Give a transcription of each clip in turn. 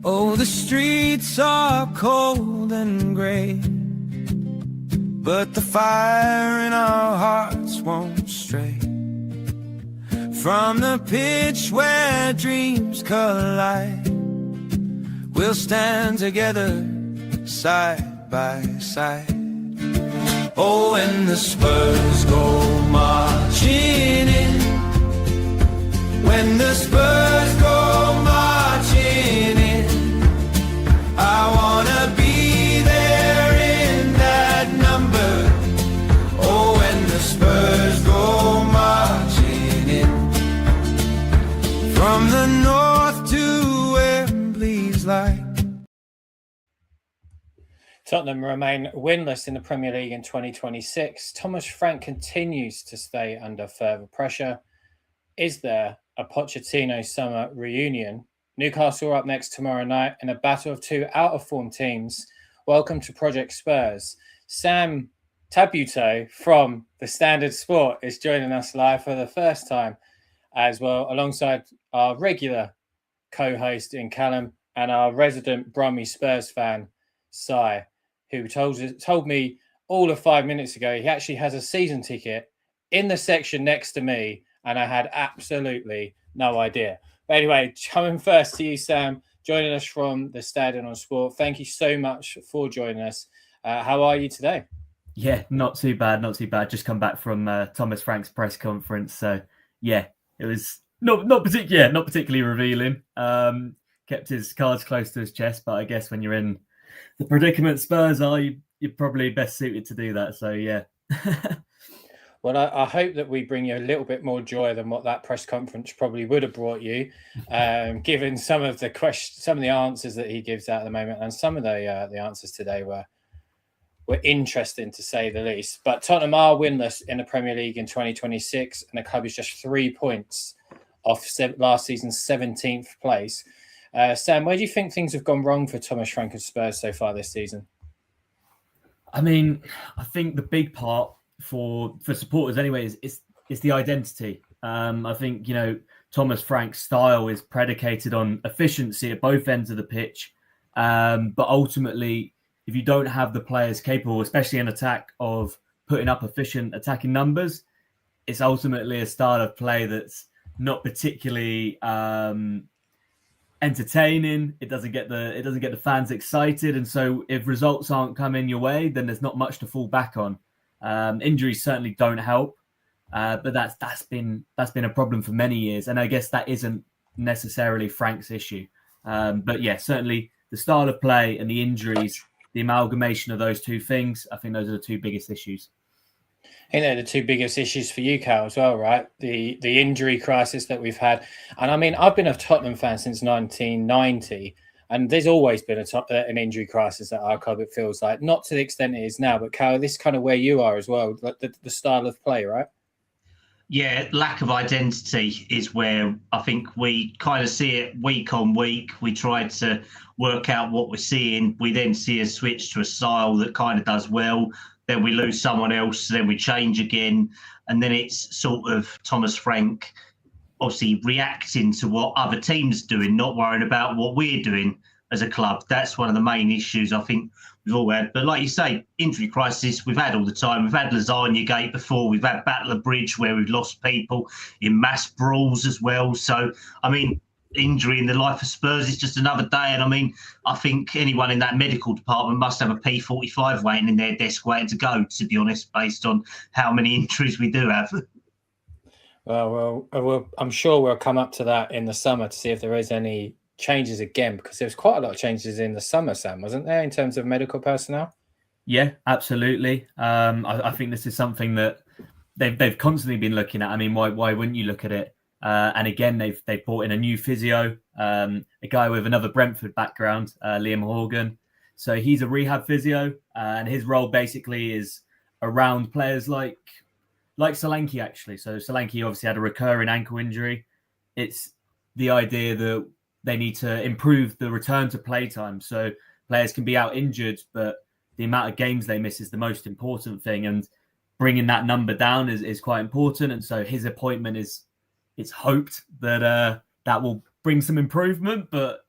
Oh, the streets are cold and grey, but the fire in our hearts won't stray from the pitch where dreams collide. We'll stand together side by side. Oh, when the Spurs go marching in, when the Spurs go marching in, I wanna be there in that number. Oh, when the Spurs go marching in, from the north to Wembley's light. Tottenham remain winless in the Premier League in 2026. Thomas Frank continues to stay under further pressure. Is there a Pochettino summer reunion? Newcastle are up next tomorrow night in a battle of two out-of-form teams. Welcome to Prjctspurs. Sam Tabuteau from the Standard Sport is joining us live for the first time as well, alongside our regular co-host in Callum and our resident Brummy Spurs fan, Si, who told me all of 5 minutes ago he actually has a season ticket in the section next to me, and I had absolutely no idea. But anyway, coming first to you, Sam, joining us from the Stadion on Sport. Thank you so much for joining us. How are you today? Yeah, not too bad. Just come back from Thomas Frank's press conference. So, yeah, it was not particularly revealing. Kept his cards close to his chest, but I guess when you're in the predicament Spurs are, you're probably best suited to do that. So, yeah. Well, I hope that we bring you a little bit more joy than what that press conference probably would have brought you, given some of the answers that he gives out at the moment, and some of the answers today were interesting to say the least. But Tottenham are winless in the Premier League in 2026, and the club is just 3 points off last season's 17th place. Sam, where do you think things have gone wrong for Thomas Frank and Spurs so far this season? I mean, I think the big part for supporters anyway is the identity. I think, Thomas Frank's style is predicated on efficiency at both ends of the pitch. But ultimately, if you don't have the players capable, especially in attack, of putting up efficient attacking numbers, it's ultimately a style of play that's not particularly entertaining. It doesn't get the fans excited, and so if results aren't coming your way, then there's not much to fall back on. Injuries certainly don't help, but that's been a problem for many years, and I guess that isn't necessarily Frank's issue. But yeah, certainly the style of play and the injuries, the amalgamation of those two things, I think those are the two biggest issues. I think they're the two biggest issues for you, Cal, as well, right? The injury crisis that we've had. And I mean, I've been a Tottenham fan since 1990, and there's always been an injury crisis at our club, it feels like. Not to the extent it is now, but Cal, this is kind of where you are as well, like the style of play, right? Yeah, lack of identity is where I think we kind of see it week on week. We try to work out what we're seeing. We then see a switch to a style that kind of does well. Then we lose someone else, then we change again. And then it's sort of Thomas Frank obviously reacting to what other teams are doing, not worrying about what we're doing as a club. That's one of the main issues I think we've all had. But like you say, injury crisis we've had all the time. We've had Lasagna Gate before. We've had Battle of Bridge where we've lost people in mass brawls as well. So, I mean, injury in the life of Spurs is just another day. And I mean, I think anyone in that medical department must have a P45 waiting in their desk waiting to go, to be honest, based on how many injuries we do have. Well, I'm sure we'll come up to that in the summer to see if there is any changes again, because there was quite a lot of changes in the summer, Sam, wasn't there, in terms of medical personnel? Yeah, absolutely. I think this is something that they've constantly been looking at. I mean, why wouldn't you look at it? And again, they've brought in a new physio, a guy with another Brentford background, Liam Horgan. So he's a rehab physio, and his role basically is around players like Solanke, actually. So Solanke obviously had a recurring ankle injury. It's the idea that they need to improve the return to play time. So players can be out injured, but the amount of games they miss is the most important thing. And bringing that number down is quite important. And so his appointment is it's hoped that that will bring some improvement. But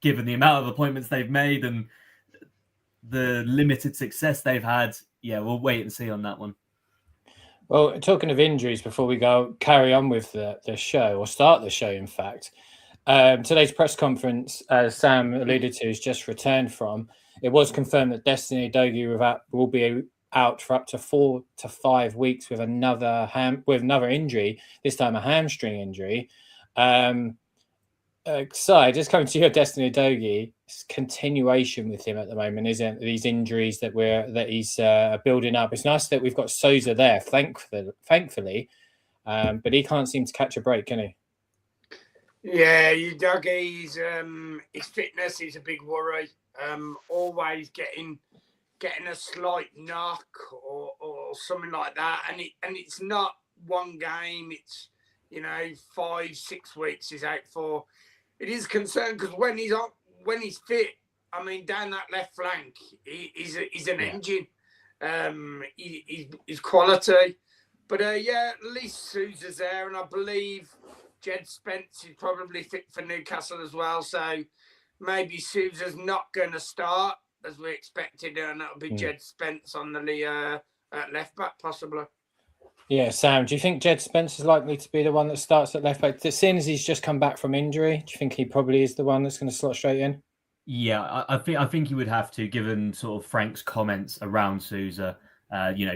given the amount of appointments they've made and the limited success they've had, we'll wait and see on that one. Well, talking of injuries, before we carry on with the show, or start the show, in fact, today's press conference, as Sam alluded to, has just returned from. It was confirmed that Destiny Udogie will be out for up to 4 to 5 weeks with another injury, this time a hamstring injury. So just coming to your Destiny Udogie, continuation with him at the moment, isn't these injuries that he's building up? It's nice that we've got Sousa there, thankfully, but he can't seem to catch a break, can he? Yeah, Udogie's his fitness is a big worry. Always getting a slight knock or something like that, and it's not one game. It's 5-6 weeks he's out for. It is concerned because when he's fit, I mean, down that left flank, he's an engine. He's quality, but at least Sousa's there, and I believe Jed Spence is probably fit for Newcastle as well. So maybe Sousa's not going to start as we expected, and that'll be Jed Spence on the left back possibly. Yeah, Sam, do you think Jed Spence is likely to be the one that starts at left back? Seeing as he's just come back from injury, do you think he probably is the one that's going to slot straight in? Yeah, I think he would have to, given sort of Frank's comments around Sousa.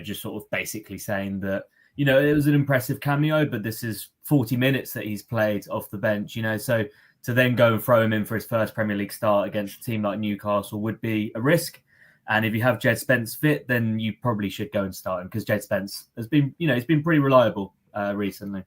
Just sort of basically saying that it was an impressive cameo, but this is 40 minutes that he's played off the bench. So to then go and throw him in for his first Premier League start against a team like Newcastle would be a risk. And if you have Jed Spence fit, then you probably should go and start him because Jed Spence has been, he's been pretty reliable recently.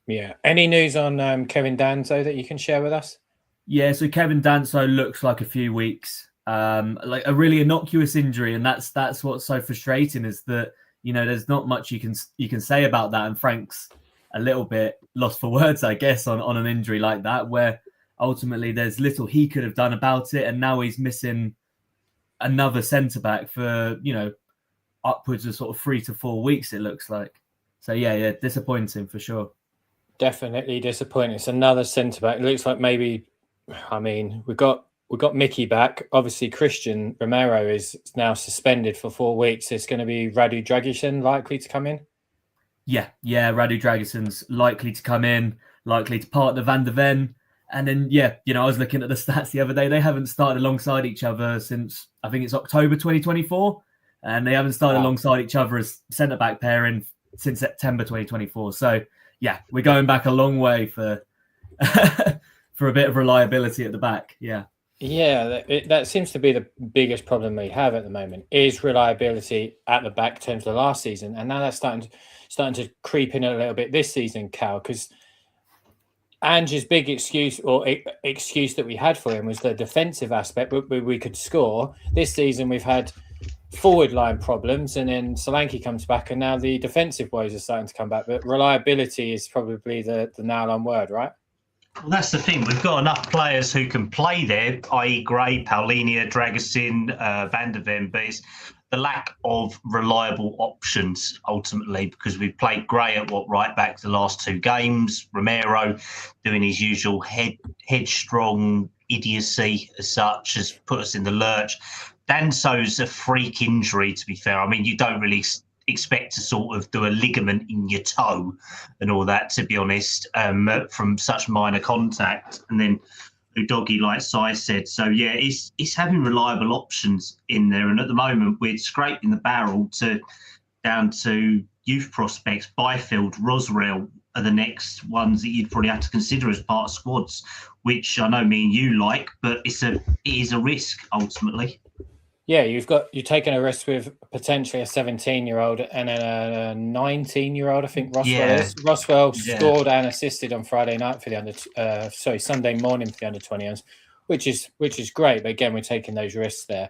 Yeah. Any news on Kevin Danso that you can share with us? Yeah, so Kevin Danso looks like a few weeks, like a really innocuous injury, and that's what's so frustrating is that there's not much you can say about that, and Frank's a little bit lost for words, I guess, on an injury like that, where ultimately there's little he could have done about it, and now he's missing another centre-back for, upwards of sort of 3 to 4 weeks, it looks like. So, yeah, disappointing for sure. Definitely disappointing. It's another centre-back. It looks like maybe, we've got Mickey back. Obviously, Christian Romero is now suspended for 4 weeks. It's going to be Radu Dragusin likely to come in? Yeah, Radu Dragusin's likely to come in, likely to partner Van der Ven. And then, I was looking at the stats the other day. They haven't started alongside each other since, I think it's October 2024. And they haven't started alongside each other as centre-back pairing since September 2024. So, we're going back a long way for for a bit of reliability at the back. Yeah. Yeah, that seems to be the biggest problem we have at the moment is reliability at the back in terms of last season. And now that's starting to creep in a little bit this season, Cal, because Ange's big excuse that we had for him was the defensive aspect, but we could score. This season we've had forward line problems, and then Solanke comes back, and now the defensive woes are starting to come back. But reliability is probably the nail-on word, right? Well, that's the thing. We've got enough players who can play there, i.e. Gray, Paulinia, Dragusin, Van der Ven, but it's the lack of reliable options ultimately, because we've played Gray at right back the last 2 games. Romero doing his usual headstrong idiocy as such has put us in the lurch. Danso's a freak injury, to be fair. I mean, you don't really expect to sort of do a ligament in your toe and all that, to be honest, from such minor contact. And then Udogie, like Si said. So, it's having reliable options in there. And at the moment, we're scraping the barrel down to youth prospects. Byfield, Rosrell are the next ones that you'd probably have to consider as part of squads, which I know me and you like, but it is a risk ultimately. Yeah, you're taking a risk with potentially a 17-year-old and a 19-year-old. I think Roswell is. Roswell scored and assisted on Friday night for the Sunday morning for the under-20s, which is great. But again, we're taking those risks there.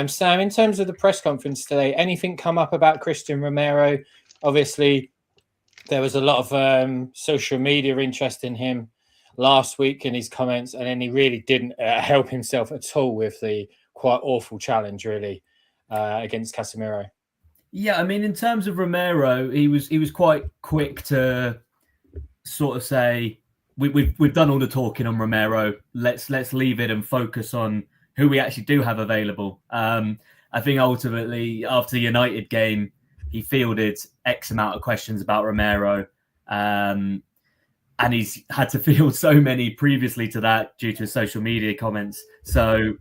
Sam, in terms of the press conference today, anything come up about Christian Romero? Obviously, there was a lot of social media interest in him last week in his comments, and then he really didn't help himself at all with the quite awful challenge, really, against Casemiro. Yeah, I mean, in terms of Romero, he was quite quick to sort of say we've done all the talking on Romero. Let's leave it and focus on who we actually do have available. I think ultimately after the United game, he fielded X amount of questions about Romero, and he's had to field so many previously to that due to his social media comments. So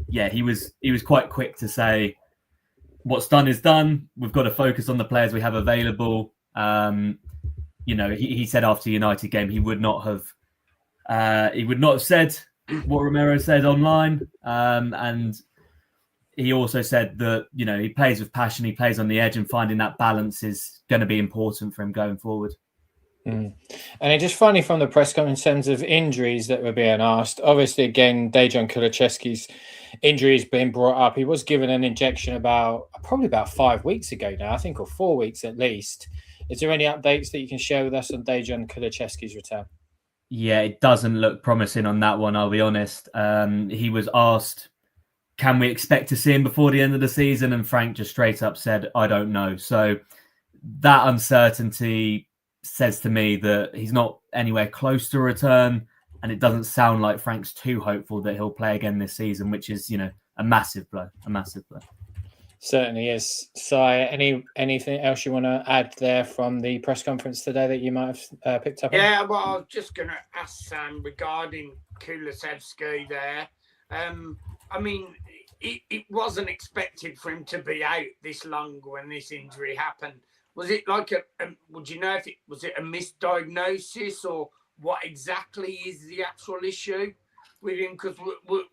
yeah, he was quite quick to say, what's done is done. We've got to focus on the players we have available. He said after the United game he would not have said what Romero said online, and he also said that he plays with passion, he plays on the edge, and finding that balance is going to be important for him going forward. And it just finally from the press conference in terms of injuries that were being asked. Obviously, again, Dejan Kulusevski's injury has been brought up. He was given an injection probably about 5 weeks ago now, I think, or 4 weeks at least. Is there any updates that you can share with us on Dejan Kulusevski's return? Yeah, it doesn't look promising on that one, I'll be honest. He was asked, can we expect to see him before the end of the season? And Frank just straight up said, I don't know. So that uncertainty says to me that he's not anywhere close to return, and it doesn't sound like Frank's too hopeful that he'll play again this season, which is, a massive blow. Certainly is. So, anything else you want to add there from the press conference today that you might have picked up on? Yeah, well, I was just going to ask Sam regarding Kulusevski there. I mean, it wasn't expected for him to be out this long when this injury happened. Was it like would you know if it was a misdiagnosis, or what exactly is the actual issue with him? Because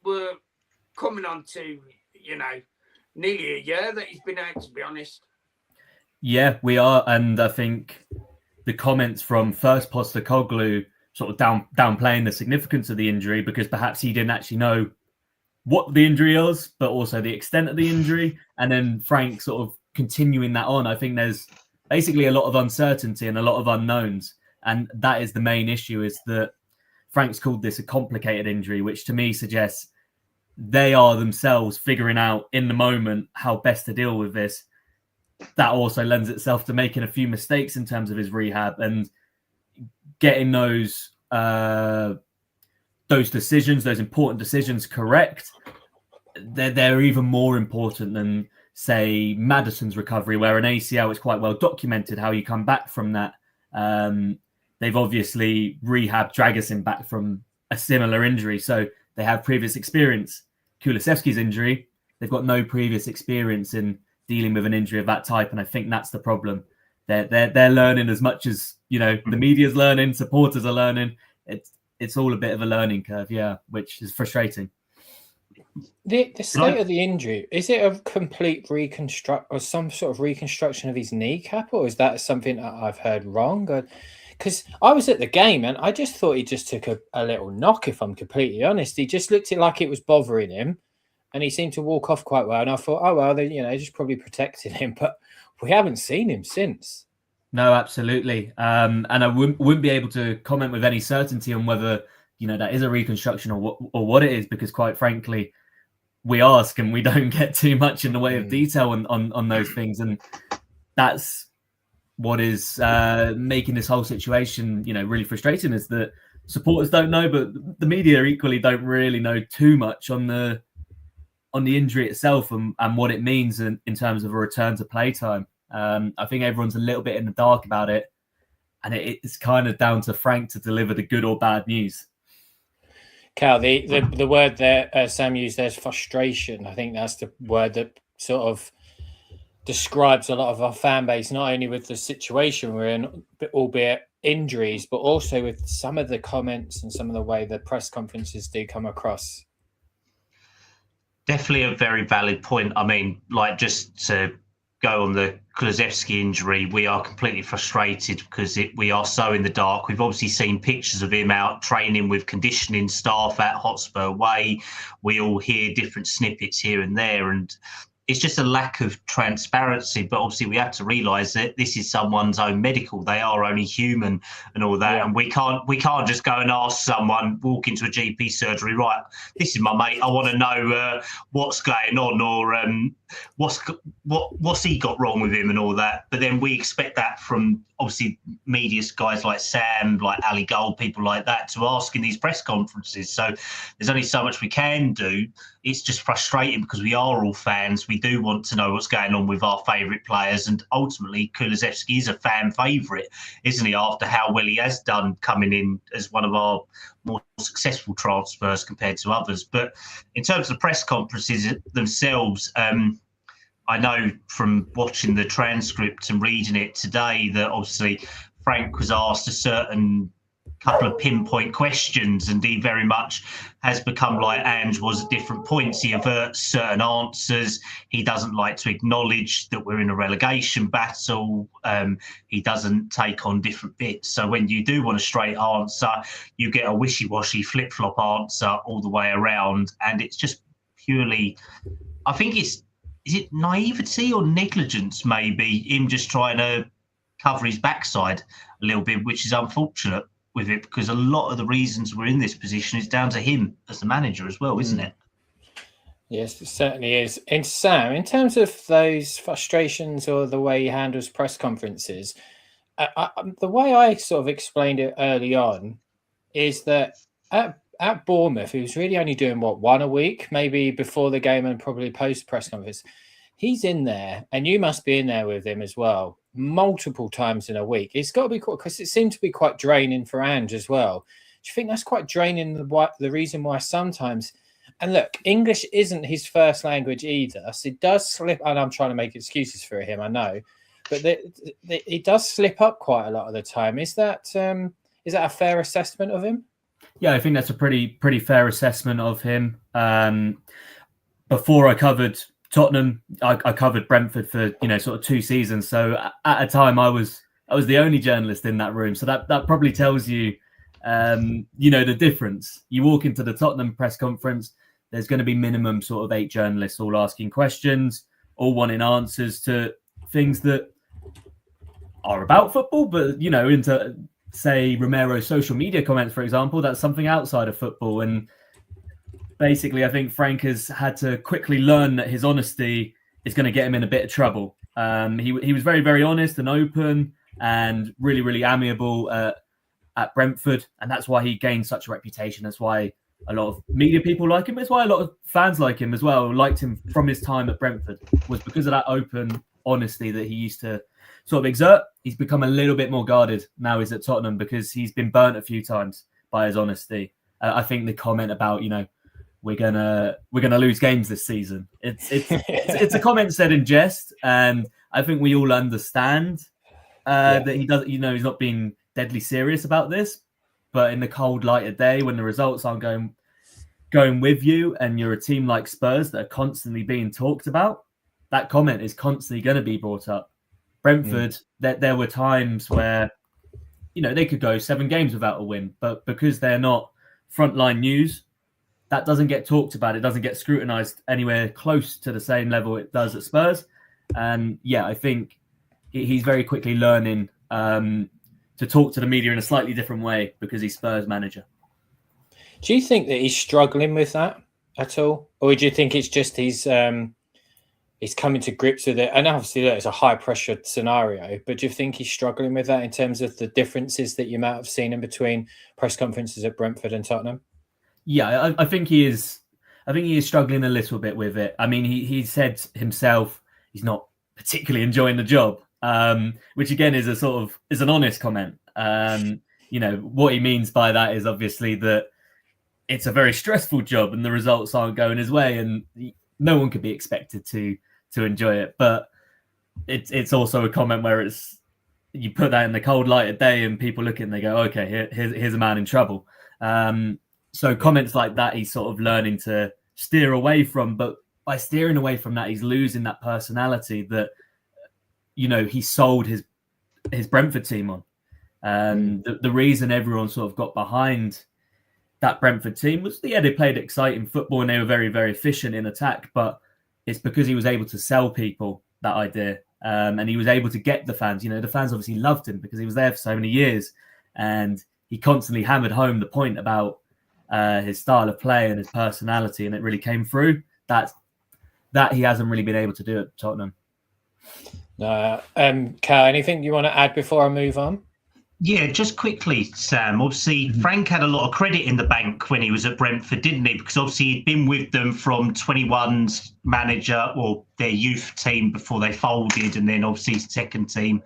we're coming on to, nearly a year that he's been out, to be honest. Yeah, we are. And I think the comments from first Postecoglou sort of downplaying the significance of the injury, because perhaps he didn't actually know what the injury was, but also the extent of the injury. And then Frank sort of continuing that on. I think there's basically a lot of uncertainty and a lot of unknowns. And that is the main issue, is that Frank's called this a complicated injury, which to me suggests they are themselves figuring out in the moment how best to deal with this. That also lends itself to making a few mistakes in terms of his rehab, and getting those decisions, those important decisions correct. They're even more important than, say, Maddison's recovery, where an ACL is quite well documented how you come back from that. They've obviously rehabbed Dragusin back from a similar injury, so they have previous experience. Kulusevski's injury, they've got no previous experience in dealing with an injury of that type, and I think that's the problem. They're learning as much as the media's learning, supporters are learning. It's all a bit of a learning curve, yeah, which is frustrating. The state of the injury, is it a complete some sort of reconstruction of his kneecap, or is that something that I've heard wrong? Because I was at the game and I just thought he just took a little knock, if I'm completely honest. He just looked like it was bothering him, and he seemed to walk off quite well. And I thought, oh, well, they just probably protected him, but we haven't seen him since. No, absolutely. And I wouldn't be able to comment with any certainty on whether, that is a reconstruction or what it is, because quite frankly, we ask and we don't get too much in the way of detail on those things. And that's what is making this whole situation, really frustrating, is that supporters don't know, but the media equally don't really know too much on the injury itself and what it means in terms of a return to play time. I think everyone's a little bit in the dark about it, and it's kind of down to Frank to deliver the good or bad news. Cal, the word that Sam used there is frustration. I think that's the word that sort of describes a lot of our fan base, not only with the situation we're in, albeit injuries, but also with some of the comments and some of the way the press conferences do come across. Definitely a very valid point. I mean, just to go on the Kulusevski injury, we are completely frustrated because we are so in the dark. We've obviously seen pictures of him out training with conditioning staff at Hotspur Way. We all hear different snippets here and there, and it's just a lack of transparency. But obviously, we have to realise that this is someone's own medical. They are only human and all that, and we can't just go and ask someone, walk into a GP surgery, right? This is my mate. I want to know what's going on, or what's he got wrong with him and all that. But then we expect that from obviously media guys like Sam, like Ali Gold, people like that, to ask in these press conferences. So there's only so much we can do. It's just frustrating because we are all fans. We do want to know what's going on with our favourite players, and ultimately Kulusevski is a fan favourite, isn't he, after how well he has done coming in as one of our more successful transfers compared to others. But in terms of the press conferences themselves, I know from watching the transcript and reading it today that obviously Frank was asked a certain couple of pinpoint questions, and he very much has become like Ange was at different points. He averts certain answers. He doesn't like to acknowledge that we're in a relegation battle. He doesn't take on different bits. So when you do want a straight answer, you get a wishy-washy flip-flop answer all the way around. And it's just purely, I think is it naivety or negligence, maybe, him just trying to cover his backside a little bit, which is unfortunate with it, because a lot of the reasons we're in this position is down to him as the manager as well, isn't it? Yes, it certainly is. And Sam, in terms of those frustrations or the way he handles press conferences, the way I sort of explained it early on is that at Bournemouth, he was really only doing one a week, maybe before the game and probably post press conference. He's in there, and you must be in there with him as well, multiple times in a week. It's got to be quite, because it seemed to be quite draining for Ange as well. Do you think that's quite draining? The reason why sometimes, and look, English isn't his first language either, so it does slip. And I'm trying to make excuses for him, I know, but it does slip up quite a lot of the time. Is that a fair assessment of him? Yeah, I think that's a pretty fair assessment of him. Before I covered Tottenham, I covered Brentford for sort of 2 seasons. So at a time, I was the only journalist in that room. So that probably tells you, the difference. You walk into the Tottenham press conference, there's going to be minimum sort of 8 journalists all asking questions, all wanting answers to things that are about football, but into, say, Romero's social media comments, for example, that's something outside of football. And basically, I think Frank has had to quickly learn that his honesty is going to get him in a bit of trouble. He was very, very honest and open and really, really amiable at Brentford. And that's why he gained such a reputation. That's why a lot of media people like him. That's why a lot of fans like him as well, liked him from his time at Brentford, was because of that open honesty that he used to sort of exert. He's become a little bit more guarded now he's at Tottenham because he's been burnt a few times by his honesty. I think the comment about, we're gonna lose games this season. It's a comment said in jest, and I think we all understand that he does. He's not being deadly serious about this. But in the cold light of day, when the results aren't going with you, and you're a team like Spurs that are constantly being talked about, that comment is constantly going to be brought up. Brentford, there were times where they could go 7 games without a win, but because they're not frontline news, that doesn't get talked about. It doesn't get scrutinised anywhere close to the same level it does at Spurs. And I think he's very quickly learning to talk to the media in a slightly different way because he's Spurs manager. Do you think that he's struggling with that at all? Or do you think it's just he's coming to grips with it? And obviously, it's a high-pressure scenario, but do you think he's struggling with that in terms of the differences that you might have seen in between press conferences at Brentford and Tottenham? Yeah, I think he is. I think he is struggling a little bit with it. I mean, he said himself he's not particularly enjoying the job, which again is an honest comment. What he means by that is obviously that it's a very stressful job and the results aren't going his way, and no one could be expected to enjoy it. But it's also a comment where you put that in the cold light of day and people look at it and they go, okay, here's a man in trouble. So comments like that, he's sort of learning to steer away from. But by steering away from that, he's losing that personality that, he sold his Brentford team on. The reason everyone sort of got behind that Brentford team was, they played exciting football and they were very, very efficient in attack. But it's because he was able to sell people that idea. And he was able to get the fans. The fans obviously loved him because he was there for so many years. And he constantly hammered home the point about his style of play and his personality. And it really came through. That he hasn't really been able to do at Tottenham. Cal, anything you want to add before I move on? Yeah, just quickly, Sam. Obviously, Frank had a lot of credit in the bank when he was at Brentford, didn't he? Because obviously he'd been with them from 21's manager or their youth team before they folded, and then obviously his second team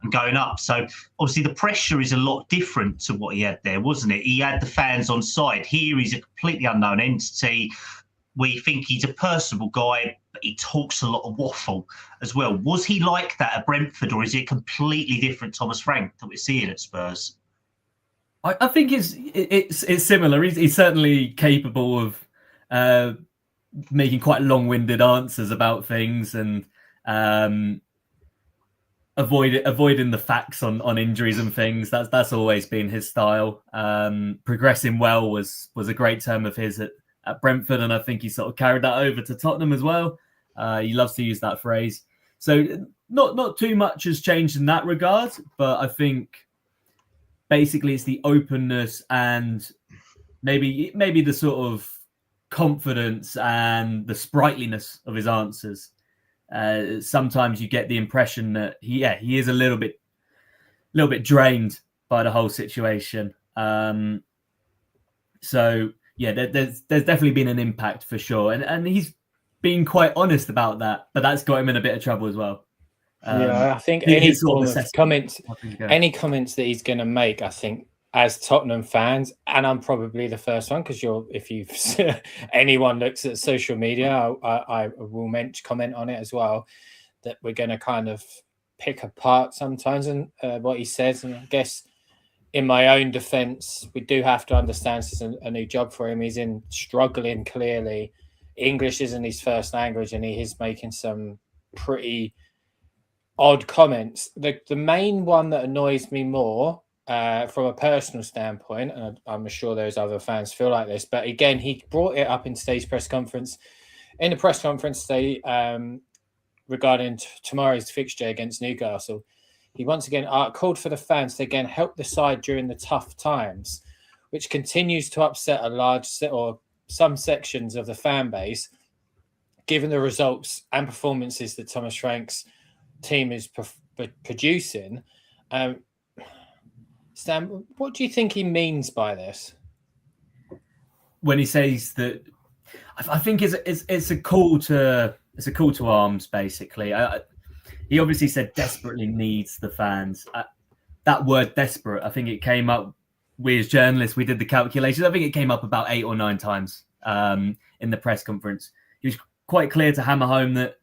and going up. So obviously the pressure is a lot different to what he had there, wasn't it? He had the fans on side. Here he's a completely unknown entity. We think he's a personable guy, but he talks a lot of waffle as well. Was he like that at Brentford, or is it a completely different Thomas Frank that we're seeing at Spurs? I think it's similar. He's certainly capable of making quite long-winded answers about things and avoiding the facts on injuries and things. That's always been his style. Progressing well was a great term of his at Brentford, and I think he sort of carried that over to Tottenham as well. He loves to use that phrase. So not too much has changed in that regard, but I think basically it's the openness and maybe the sort of confidence and the sprightliness of his answers. Sometimes you get the impression that he is a little bit drained by the whole situation. So yeah, there's definitely been an impact for sure, and he's been quite honest about that, but that's got him in a bit of trouble as well. I think any comments that he's going to make, I think, as Tottenham fans, and I'm probably the first one because if anyone looks at social media, I will comment on it as well, that we're going to kind of pick apart sometimes and what he says, and I guess, in my own defence, we do have to understand this is a new job for him. He's struggling clearly. English isn't his first language, and he is making some pretty odd comments. The main one that annoys me more, from a personal standpoint, and I'm sure those other fans feel like this, but again, he brought it up in today's press conference. In the press conference today, regarding tomorrow's fixture against Newcastle, he once again called for the fans to again help the side during the tough times, which continues to upset a large or some sections of the fan base, given the results and performances that Thomas Frank's team is producing. Stan, what do you think he means by this? When he says that, I think it's a call to arms, basically. He obviously said desperately needs the fans. That word desperate, I think it came up, we as journalists, we did the calculations. I think it came up about 8 or 9 times in the press conference. He was quite clear to hammer home that,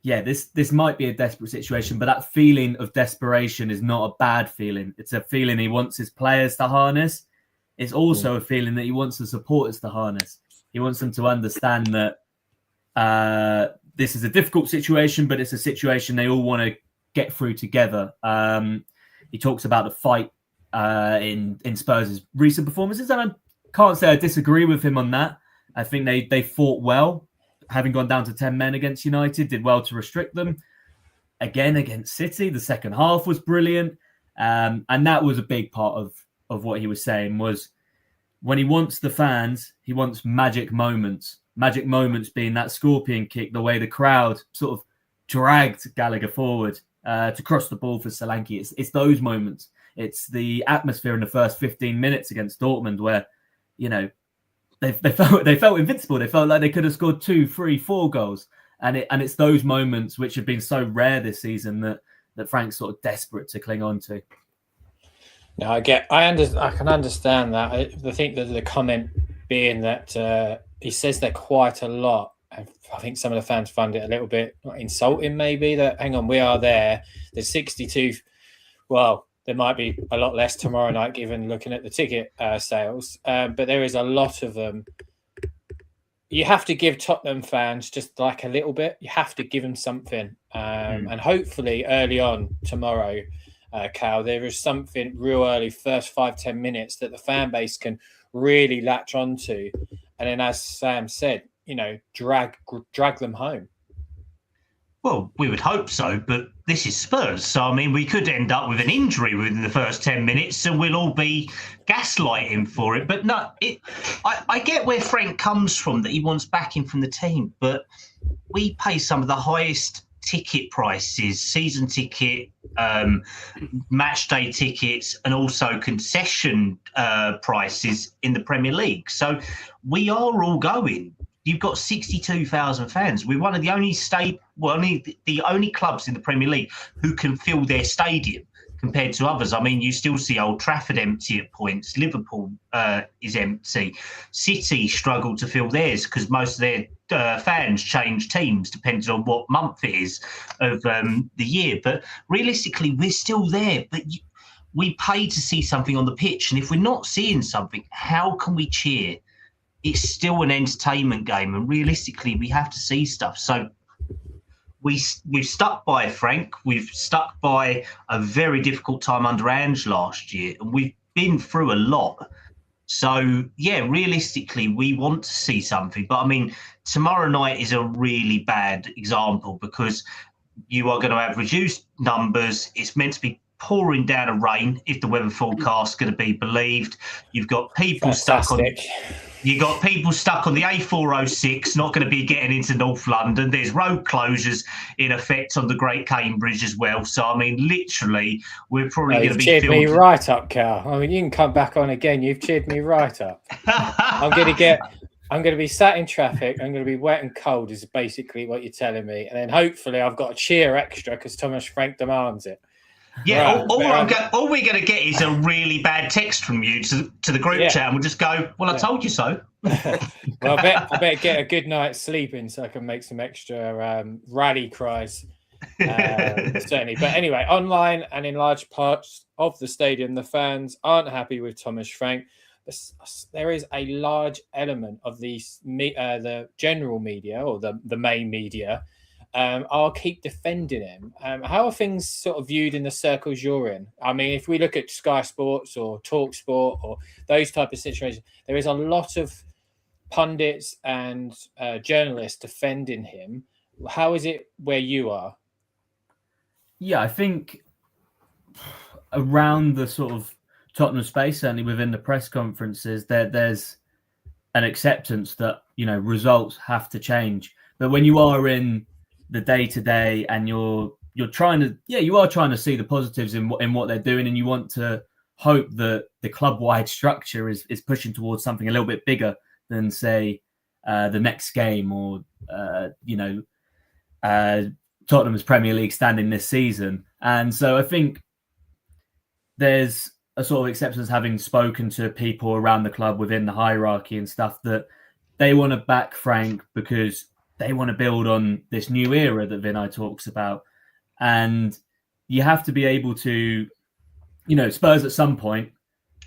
yeah, this might be a desperate situation, but that feeling of desperation is not a bad feeling. It's a feeling he wants his players to harness. It's also a feeling that he wants the supporters to harness. He wants them to understand that this is a difficult situation, but it's a situation they all want to get through together. He talks about the fight in Spurs' recent performances, and I can't say I disagree with him on that. I think they fought well, having gone down to 10 men against United, did well to restrict them. Again, against City, the second half was brilliant. And that was a big part of what he was saying, was when he wants the fans, he wants magic moments. Magic moments being that scorpion kick, the way the crowd sort of dragged Gallagher forward to cross the ball for Solanke. It's those moments. It's the atmosphere in the first 15 minutes against Dortmund where, they felt invincible. They felt like they could have scored 2, 3, 4 goals. And it's those moments which have been so rare this season that Frank's sort of desperate to cling on to. No, I can understand that. I think that the comment being that he says that quite a lot. I think some of the fans find it a little bit insulting, maybe, that, hang on, we are there. There's 62. Well, there might be a lot less tomorrow night, given looking at the ticket sales. But there is a lot of them. You have to give Tottenham fans just like a little bit. You have to give them something. And hopefully early on tomorrow, Cal, there is something real early, first 5-10 minutes, that the fan base can really latch onto. And then, as Sam said, drag them home. Well, we would hope so, but this is Spurs. So, I mean, we could end up with an injury within the first 10 minutes and we'll all be gaslighting for it. But no, I get where Frank comes from, that he wants backing from the team, but we pay some of the highest ticket prices, season ticket, match day tickets, and also concession prices in the Premier League. So we are all going. You've got 62,000 fans. We're one of the only the only clubs in the Premier League who can fill their stadium compared to others. I mean, you still see Old Trafford empty at points. Liverpool is empty. City struggle to fill theirs because most of their fans change teams depending on what month it is of the year. But realistically, we're still there. But we pay to see something on the pitch. And if we're not seeing something, how can we cheer? It's still an entertainment game, and realistically, we have to see stuff. So we've stuck by Frank. We've stuck by a very difficult time under Ange last year, and we've been through a lot. So, yeah, realistically, we want to see something. But, I mean, tomorrow night is a really bad example because you are going to have reduced numbers. It's meant to be pouring down a rain if the weather forecast is going to be believed. You've got people stuck on... You've got people stuck on the A406, not going to be getting into North London. There's road closures in effect on the Great Cambridge as well. So, I mean, literally, we're probably going to be... You've cheered me right up, Cal. I mean, you can come back on again. You've cheered me right up. I'm going to be sat in traffic. I'm going to be wet and cold is basically what you're telling me. And then hopefully I've got a cheer extra because Thomas Frank demands it. Yeah, right. all we're going to get is a really bad text from you to the group chat, and we'll just go, well, I told you so. Well, I better get a good night's sleep in so I can make some extra rally cries, certainly. But anyway, online and in large parts of the stadium, the fans aren't happy with Thomas Frank. There is a large element of the general media or the main media I'll keep defending him. How are things sort of viewed in the circles you're in? I mean, if we look at Sky Sports or Talk Sport or those type of situations, there is a lot of pundits and journalists defending him. How is it where you are? Yeah, I think around the sort of Tottenham space, certainly within the press conferences, there's an acceptance that, results have to change. But when you are in the day-to-day and you're trying to see the positives in what they're doing, and you want to hope that the club-wide structure is pushing towards something a little bit bigger than, say, the next game or Tottenham's Premier League standing this season. And so I think there's a sort of acceptance, having spoken to people around the club within the hierarchy and stuff, that they want to back Frank because they want to build on this new era that Vinay talks about. And you have to be able to, Spurs at some point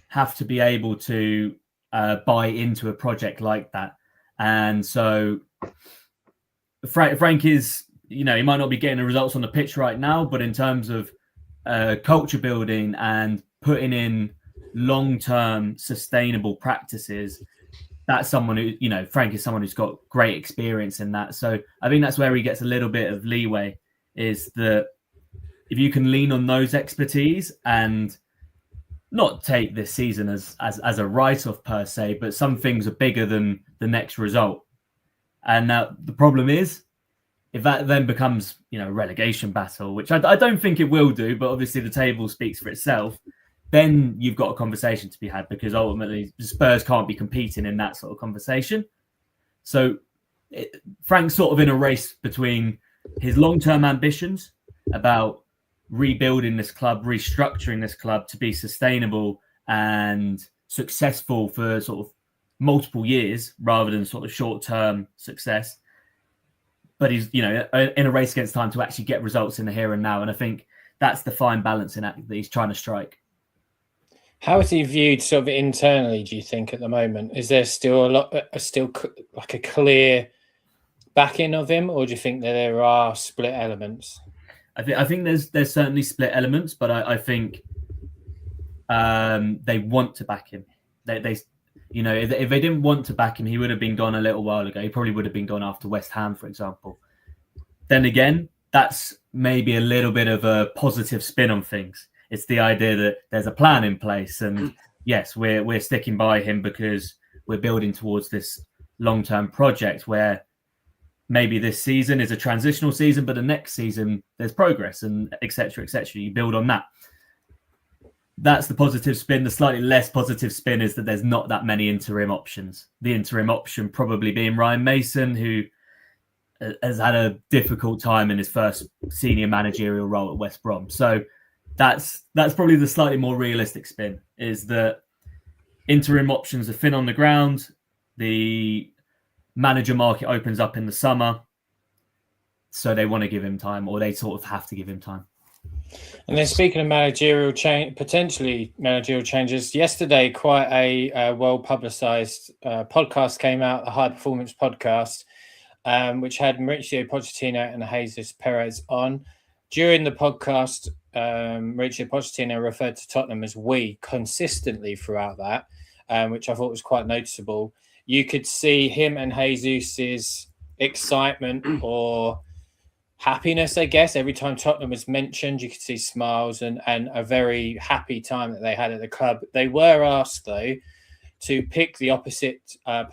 have to be able to buy into a project like that. And so Frank is, he might not be getting the results on the pitch right now, but in terms of culture building and putting in long-term sustainable practices, that's someone who, Frank is someone who's got great experience in that. So I think that's where he gets a little bit of leeway, is that if you can lean on those expertise and not take this season as a write-off per se, but some things are bigger than the next result. And now the problem is, if that then becomes, a relegation battle, which I don't think it will do, but obviously the table speaks for itself, then you've got a conversation to be had, because ultimately Spurs can't be competing in that sort of conversation. So Frank's sort of in a race between his long-term ambitions about rebuilding this club, restructuring this club to be sustainable and successful for sort of multiple years rather than sort of short-term success. But he's, in a race against time to actually get results in the here and now. And I think that's the fine balancing act that he's trying to strike. How is he viewed sort of internally, do you think, at the moment? Is there still like a clear backing of him, or do you think that there are split elements? I think there's certainly split elements, but I think they want to back him. They if they didn't want to back him, he would have been gone a little while ago. He probably would have been gone after West Ham, for example. Then again, that's maybe a little bit of a positive spin on things. It's the idea that there's a plan in place, and yes, we're sticking by him because we're building towards this long-term project where maybe this season is a transitional season, but the next season there's progress and etc. etc. You build on that. That's the positive spin. The slightly less positive spin is that there's not that many interim options. The interim option probably being Ryan Mason, who has had a difficult time in his first senior managerial role at West Brom. So that's probably the slightly more realistic spin, is that interim options are thin on the ground. The manager market opens up in the summer. So they want to give him time, or they sort of have to give him time. And then speaking of managerial change, potentially managerial changes, yesterday quite a well-publicised podcast came out, the High Performance Podcast, which had Mauricio Pochettino and Jesus Perez on. During the podcast, Mauricio Pochettino referred to Tottenham as we consistently throughout that, which I thought was quite noticeable. You could see him and Jesus's excitement or happiness, I guess. Every time Tottenham was mentioned, you could see smiles and a very happy time that they had at the club. They were asked, though, to pick the opposite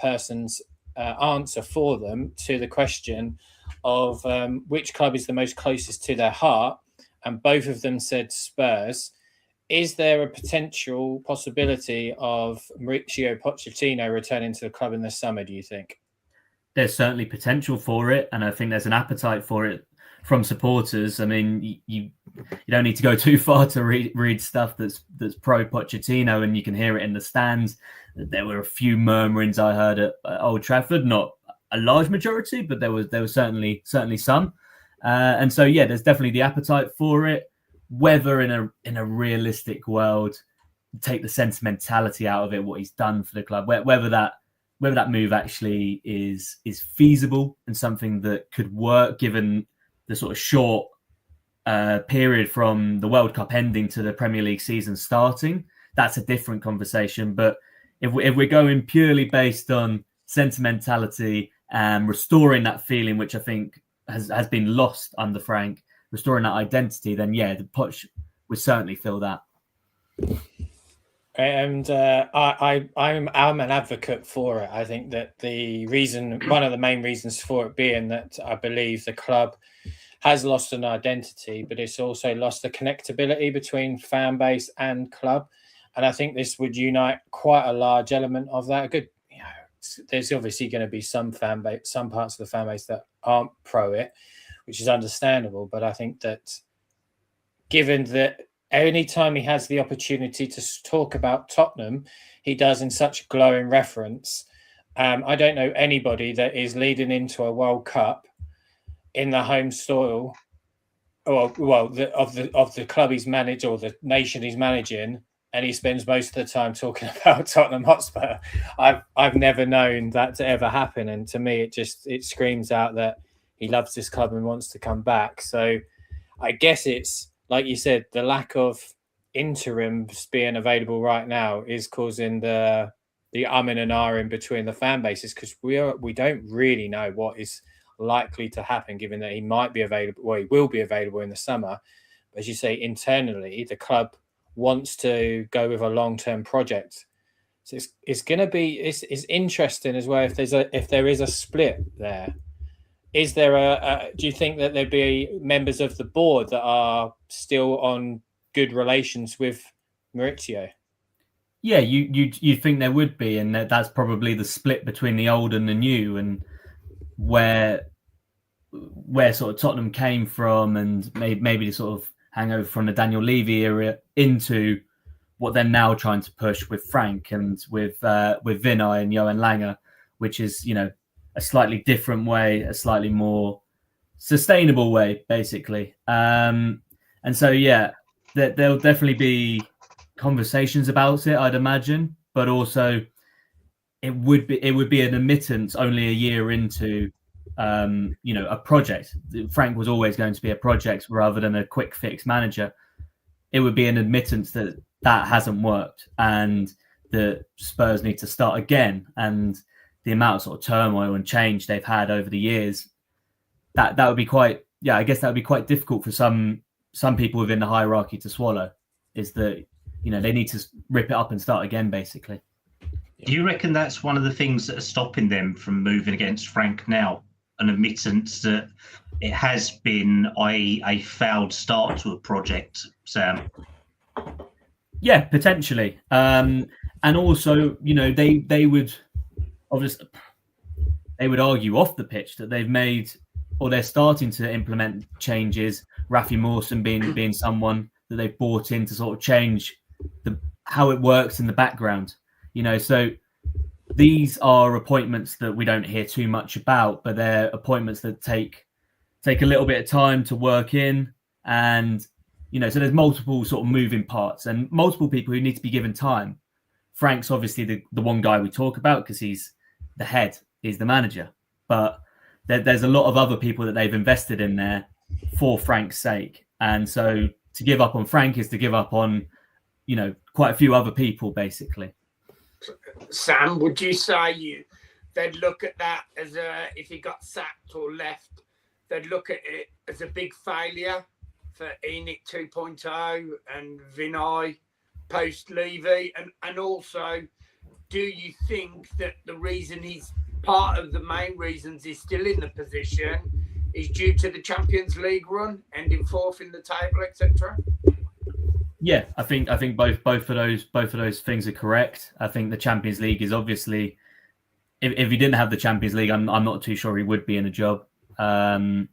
person's answer for them to the question of which club is the most closest to their heart, and both of them said Spurs. Is there a potential possibility of Mauricio Pochettino returning to the club in the summer, do you think? There's certainly potential for it, and I think there's an appetite for it from supporters. I mean, you don't need to go too far to read stuff that's pro Pochettino, and you can hear it in the stands. There were a few murmurings I heard at Old Trafford, not a large majority, but there was certainly some. And so, yeah, there's definitely the appetite for it. Whether in a realistic world, take the sentimentality out of it, what he's done for the club, whether that move actually is feasible and something that could work given the sort of short period from the World Cup ending to the Premier League season starting, that's a different conversation. But if we're going purely based on sentimentality and restoring that feeling, which I think has been lost under Frank, restoring that identity, then yeah, the Poch would certainly feel that. And I'm an advocate for it. I think that one of the main reasons for it being that I believe the club has lost an identity, but it's also lost the connectability between fan base and club. And I think this would unite quite a large element of that. There's obviously going to be some parts of the fan base that aren't pro it, which is understandable. But I think that given that any time he has the opportunity to talk about Tottenham, he does in such glowing reference. I don't know anybody that is leading into a World Cup in the home soil, of the club he's managed or the nation he's managing, and he spends most of the time talking about Tottenham Hotspur. I've never known that to ever happen, and to me, it screams out that he loves this club and wants to come back. So, I guess it's, like you said, the lack of interims being available right now is causing the umming and ahhing between the fan bases, because we don't really know what is likely to happen, given that he might be available, well, he will be available in the summer. But as you say, internally, the club wants to go with a long-term project. So it's going to be it's interesting as well if there is a split there. Is there do you think that there'd be members of the board that are still on good relations with Mauricio? Yeah, you think there would be, and that's probably the split between the old and the new, and where sort of Tottenham came from, and maybe the sort of hangover from the Daniel Levy era into what they're now trying to push with Frank and with Vinay and Johan Langer, which is, a slightly different way, a slightly more sustainable way, basically. And so, yeah, there'll definitely be conversations about it, I'd imagine, but also it would be an admittance only a year into a project. Frank was always going to be a project rather than a quick fix manager. It would be an admittance that hasn't worked, and the Spurs need to start again. And the amount of sort of turmoil and change they've had over the years, that would be quite I guess that would be quite difficult for some people within the hierarchy to swallow. Is that they need to rip it up and start again, basically. Do you reckon that's one of the things that are stopping them from moving against Frank now? An admittance that it has been a failed start to a project, Sam? Yeah, potentially. And also, they would obviously argue off the pitch that they've made, or they're starting to implement changes. Rafi Mawson being someone that they've brought in to sort of change how it works in the background. So these are appointments that we don't hear too much about, but they're appointments that take a little bit of time to work in. And, so there's multiple sort of moving parts and multiple people who need to be given time. Frank's obviously the one guy we talk about because he's the head, he's the manager. But there's a lot of other people that they've invested in there for Frank's sake. And so to give up on Frank is to give up on, quite a few other people, basically. Sam, would you say they'd look at that as if he got sacked or left, they'd look at it as a big failure for ENIC 2.0 and Vinay post Levy? And also, do you think that the reason he's part of the main reasons he's still in the position is due to the Champions League run, ending fourth in the table, etc.? Yeah, I think both of those things are correct. I think the Champions League is obviously, if he didn't have the Champions League, I'm not too sure he would be in a job. And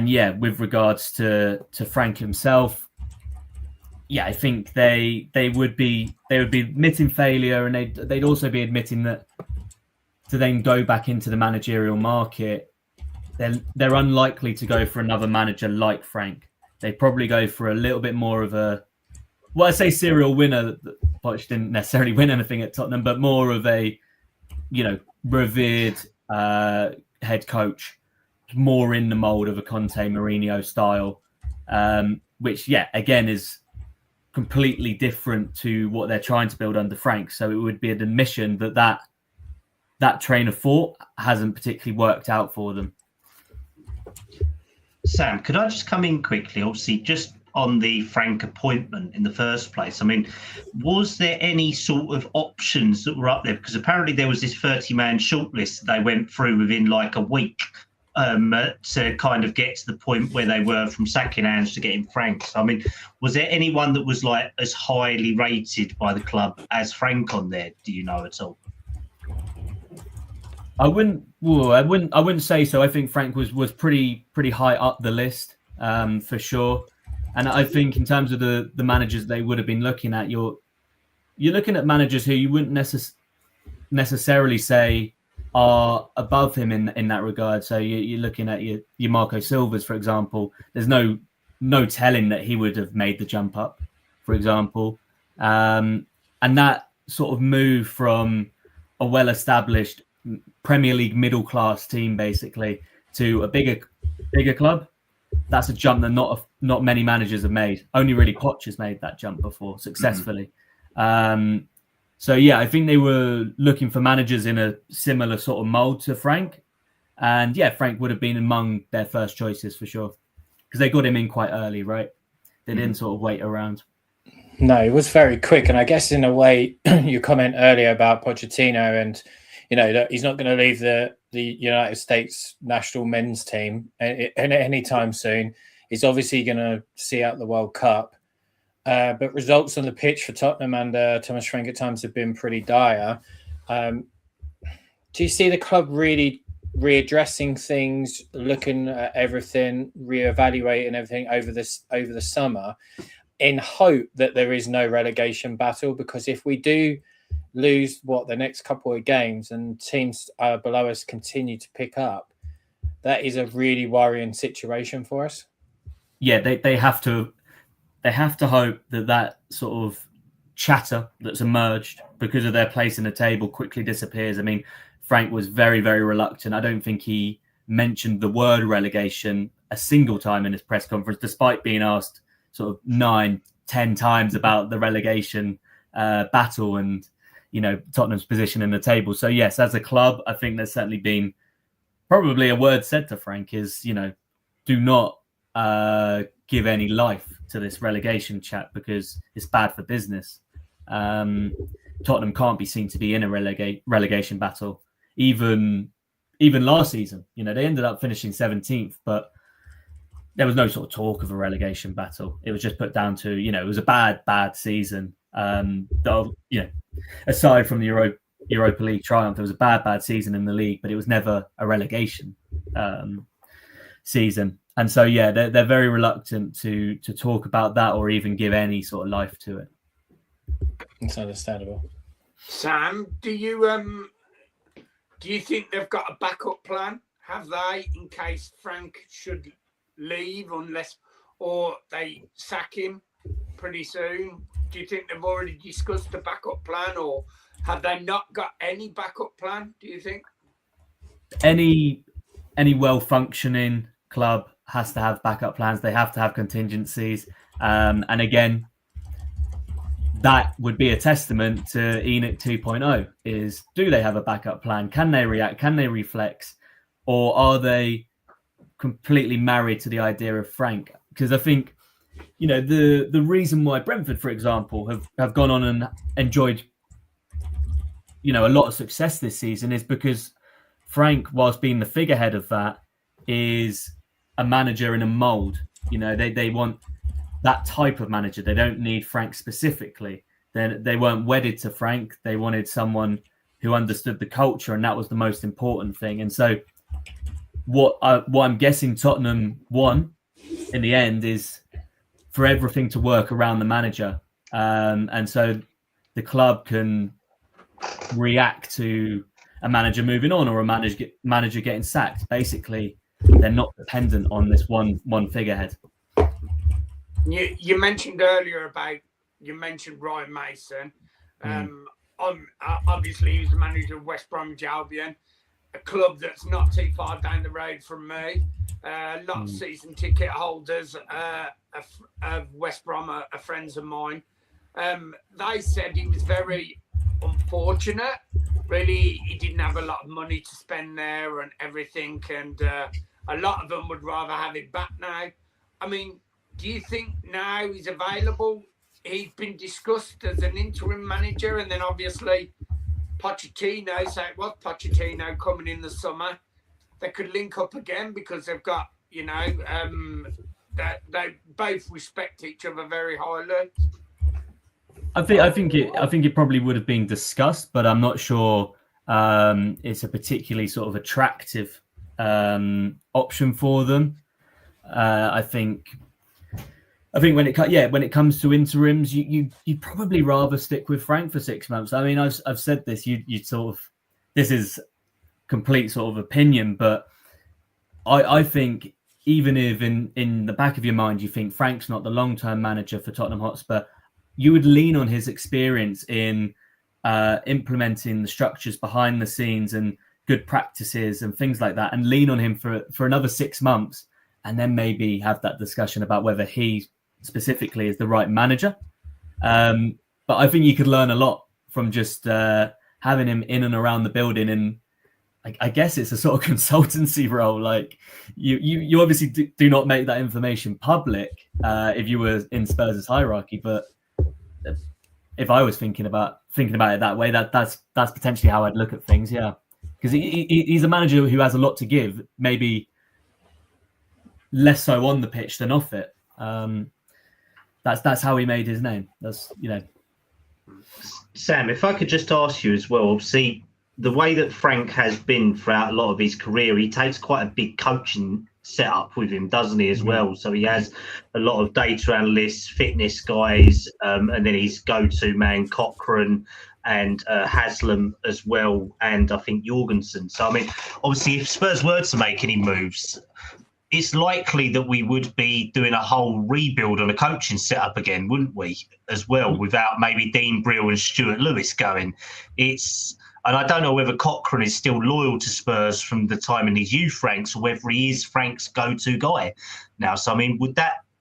yeah, with regards to Frank himself, yeah, I think they would be admitting failure, and they'd also be admitting that to then go back into the managerial market, they're unlikely to go for another manager like Frank. They probably go for a little bit more of a, I say serial winner. Poch didn't necessarily win anything at Tottenham, but more of a, revered head coach, more in the mold of a Conte Mourinho style, which, yeah, again is completely different to what they're trying to build under Frank. So it would be an admission that train of thought hasn't particularly worked out for them. Sam, could I just come in quickly? Obviously, just on the Frank appointment in the first place. I mean, was there any sort of options that were up there? Because apparently there was this 30-man shortlist that they went through within like a week to kind of get to the point where they were from sacking Ange to getting Frank. So, I mean, was there anyone that was like as highly rated by the club as Frank on there? Do you know at all? I wouldn't say so. I think Frank was pretty high up the list, for sure. And I think in terms of the managers they would have been looking at, you're looking at managers who you wouldn't necessarily say are above him in that regard. So you're looking at your Marco Silvas, for example. There's no telling that he would have made the jump up, for example. And that sort of move from a well-established Premier League middle-class team, basically, to a bigger club, that's a jump that not many managers have made. Only really Poch has made that jump before successfully. So yeah, I think they were looking for managers in a similar sort of mold to Frank, and yeah, Frank would have been among their first choices for sure because they got him in quite early, right? They didn't sort of wait around. No, it was very quick, and I guess in a way, your comment earlier about Pochettino and that he's not going to leave the United States national men's team anytime soon. He's obviously going to see out the World Cup. But results on the pitch for Tottenham and Thomas Frank at times have been pretty dire. Do you see the club really readdressing things, looking at everything, reevaluating everything over the summer in hope that there is no relegation battle? Because if we do lose the next couple of games and teams below us continue to pick up, that is a really worrying situation for us. Yeah, they have to hope that sort of chatter that's emerged because of their place in the table quickly disappears. I mean, Frank was very, very reluctant. I don't think he mentioned the word relegation a single time in his press conference, despite being asked sort of 9-10 times about the relegation battle and Tottenham's position in the table. So yes, as a club, I think there's certainly been probably a word said to Frank is, do not give any life to this relegation chat because it's bad for business. Tottenham can't be seen to be in a relegation battle. Even last season, they ended up finishing 17th, but there was no sort of talk of a relegation battle. It was just put down to, it was a bad season. Aside from the Europa League triumph, there was a bad season in the league, but it was never a relegation season. And so, they're very reluctant to talk about that or even give any sort of life to it. It's understandable. Sam, do you think they've got a backup plan? Have they, in case Frank should leave or they sack him pretty soon? Do you think they've already discussed the backup plan, or have they not got any backup plan, do you think? Any well-functioning club has to have backup plans. They have to have contingencies. And again, that would be a testament to Enoch 2.0 is, do they have a backup plan? Can they react? Can they reflex? Or are they completely married to the idea of Frank? Because I think, the reason why Brentford, for example, have gone on and enjoyed, a lot of success this season is because Frank, whilst being the figurehead of that, is a manager in a mould. They want that type of manager. They don't need Frank specifically. They weren't wedded to Frank. They wanted someone who understood the culture, and that was the most important thing. And so what I'm guessing Tottenham won in the end is for everything to work around the manager. And so the club can react to a manager moving on or a manager getting sacked. Basically, they're not dependent on this one figurehead. You mentioned earlier Ryan Mason. Obviously, he was the manager of West Bromwich Albion, a club that's not too far down the road from me. A lot of season ticket holders of West Brom are friends of mine. They said he was very unfortunate. Really, he didn't have a lot of money to spend there and everything, and a lot of them would rather have it back now. I mean, do you think now he's available? He's been discussed as an interim manager, and then obviously Pochettino, so it was Pochettino coming in the summer. They could link up again because they've got, that they both respect each other very highly. I think it probably would have been discussed, but I'm not sure it's a particularly sort of attractive option for them. I think when it comes to interims, you probably rather stick with Frank for 6 months. I mean, I've said this. You sort of, this is complete sort of opinion, but I think even if in the back of your mind you think Frank's not the long-term manager for Tottenham Hotspur, you would lean on his experience in implementing the structures behind the scenes and good practices and things like that, and lean on him for another 6 months, and then maybe have that discussion about whether he specifically is the right manager. But I think you could learn a lot from just having him in and around the building, and I guess it's a sort of consultancy role. Like you obviously do not make that information public if you were in Spurs' hierarchy, but if I was thinking about it that way, that's potentially how I'd look at things. Yeah, because he's a manager who has a lot to give, maybe less so on the pitch than off it. That's how he made his name. Sam, if I could just ask you as well, obviously the way that Frank has been throughout a lot of his career, he takes quite a big coaching setup with him, doesn't he, as well? So he has a lot of data analysts, fitness guys, and then his go-to man, Cochrane, and Haslam as well, and I think Jorgensen. So, I mean, obviously, if Spurs were to make any moves, it's likely that we would be doing a whole rebuild on a coaching setup again, wouldn't we, as well, without maybe Dean Brill and Stuart Lewis going. And I don't know whether Cochrane is still loyal to Spurs from the time in his youth ranks, or whether he is Frank's go-to guy now. So, I mean,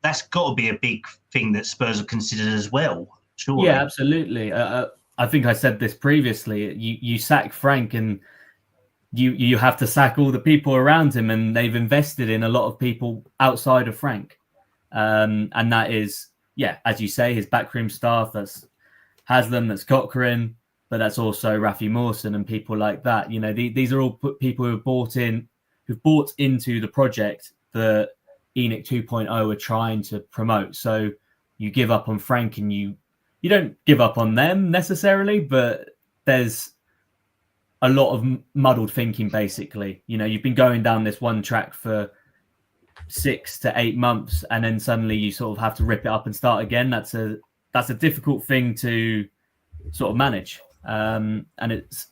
that's got to be a big thing that Spurs have considered as well, surely. Yeah, absolutely. I think I said this previously. You sack Frank and you have to sack all the people around him, and they've invested in a lot of people outside of Frank. And that is, as you say, his backroom staff. That's Haslam, that's Cochrane, but that's also Rafi Mawson and people like that. You know, these are all people who've bought into the project that ENIC 2.0 are trying to promote. So you give up on Frank, and you don't give up on them necessarily, but there's a lot of muddled thinking, basically. You know, you've been going down this one track for 6 to 8 months, and then suddenly you sort of have to rip it up and start again. That's a difficult thing to sort of manage, and it's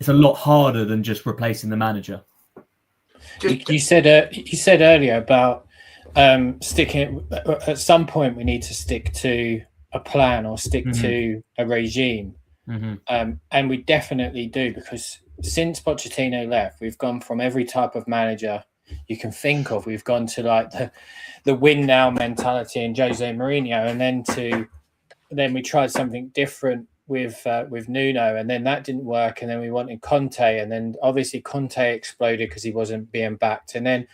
a lot harder than just replacing the manager. You said earlier about sticking. At some point, we need to stick to a plan or stick to a regime, and we definitely do, because since Pochettino left, we've gone from every type of manager you can think of. We've gone to like the win now mentality and Jose Mourinho, and then we tried something different with Nuno, and then that didn't work, and then we wanted Conte, and then obviously Conte exploded because he wasn't being backed, and then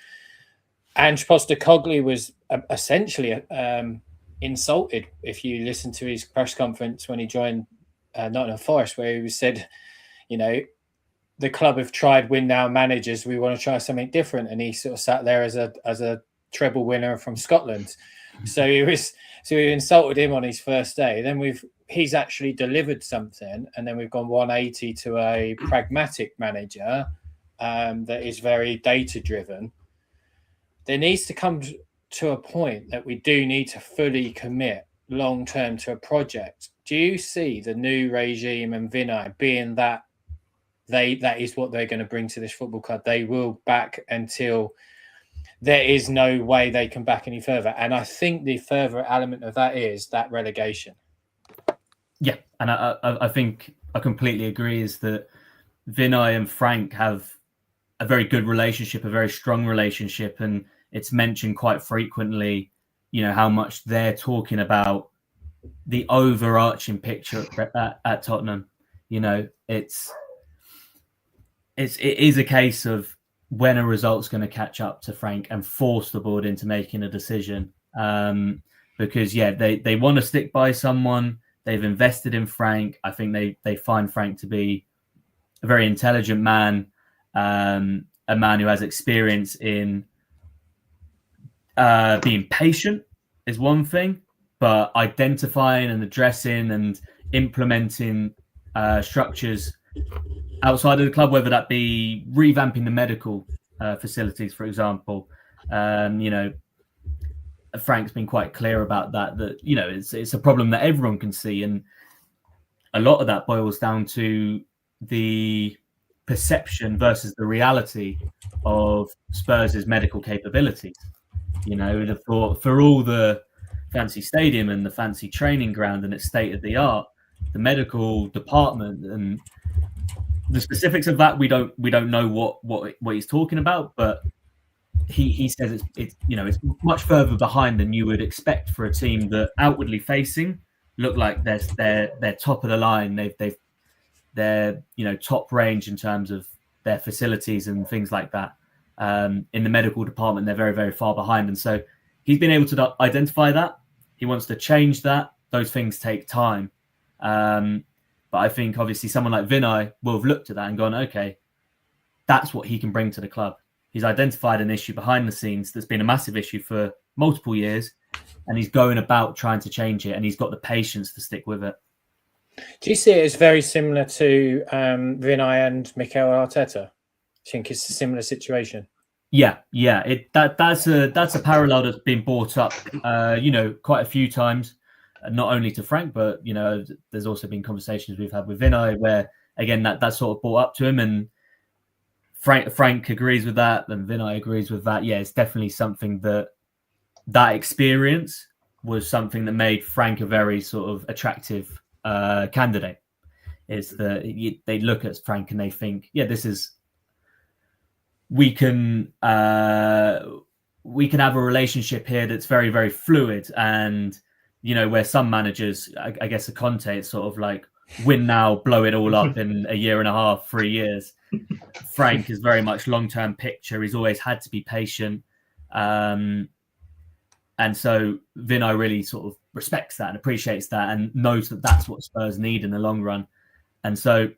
Ange Postecoglou was essentially insulted. If you listen to his press conference when he joined Nottingham Forest, where he said, you know, the club have tried win now managers, we want to try something different, and he sort of sat there as a treble winner from Scotland. So we insulted him on his first day. Then he's actually delivered something, and then we've gone 180 to a pragmatic manager that is very data driven. There needs to come to a point that we do need to fully commit long term to a project. Do you see the new regime and Vinay being that is what they're going to bring to this football club? They will back until there is no way they can back any further. And I think the further element of that is that relegation. Yeah, and I think I completely agree, is that Vinay and Frank have a very good relationship, a very strong relationship, and it's mentioned quite frequently, you know, how much they're talking about the overarching picture at Tottenham. You know, it is a case of when a result's going to catch up to Frank and force the board into making a decision. Because they want to stick by someone. They've invested in Frank. I think they find Frank to be a very intelligent man, a man who has experience in being patient is one thing, but identifying and addressing and implementing structures outside of the club, whether that be revamping the medical facilities, for example. You know, Frank's been quite clear about that, you know, it's a problem that everyone can see. And a lot of that boils down to the perception versus the reality of Spurs' medical capabilities. You know, for all the fancy stadium and the fancy training ground and its state of the art, the medical department and the specifics of that, we don't know what he's talking about, but he says it's you know, it's much further behind than you would expect for a team that outwardly facing look like they're top of the line. They're you know, top range in terms of their facilities and things like that. In the medical department, they're very, very far behind, and so he's been able to identify that. He wants to change that. Those things take time. But I think obviously someone like Vinay will have looked at that and gone, okay, that's what he can bring to the club. He's identified an issue behind the scenes that's been a massive issue for multiple years, and he's going about trying to change it, and he's got the patience to stick with it. Do you see it as very similar to Vinay and Mikel Arteta? I think it's a similar situation. Yeah. That's a parallel that's been brought up, you know, quite a few times. Not only to Frank, but you know, there's also been conversations we've had with Vinay where, again, that sort of brought up to him, and Frank agrees with that, and Vinay agrees with that. Yeah, it's definitely something that experience was something that made Frank a very sort of attractive candidate. Is that they look at Frank and they think, yeah, this is we can have a relationship here that's very, very fluid. And you know, where some managers, I guess a Conte, it's sort of like win now, blow it all up in a year and a half, 3 years. Frank is very much long-term picture. He's always had to be patient. And so Vinay really sort of respects that and appreciates that and knows that that's what Spurs need in the long run. And so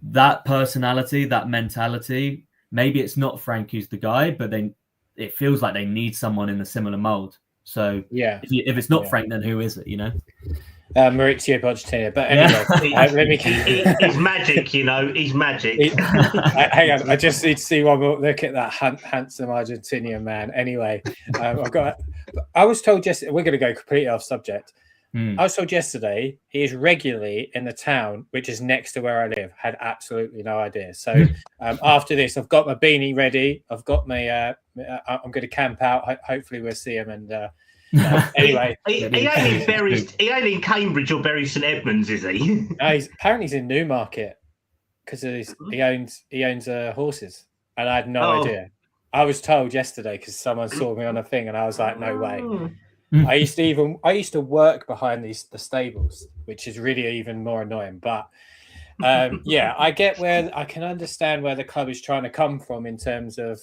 that personality, that mentality, maybe it's not Frank who's the guy, but then it feels like they need someone in a similar mold. So yeah, if it's not Frank, then who is it, you know? Maurizio Pochettino. But anyway, he's magic, he's magic. Hang on, I just need to see one more. Look at that handsome Argentinian man. Anyway, I was told yesterday, we're going to go completely off subject. I was told yesterday he is regularly in the town which is next to where I live. Had absolutely no idea. So after this, I've got my beanie ready. I've got my. I'm going to camp out. Hopefully, we'll see him. And anyway, he ain't in Cambridge or Bury St Edmunds, is he? No, apparently he's in Newmarket because he owns horses, and I had no idea. I was told yesterday because someone saw me on a thing, and I was like, no way. I used to work behind the stables, which is really even more annoying. But I get where I can understand where the club is trying to come from in terms of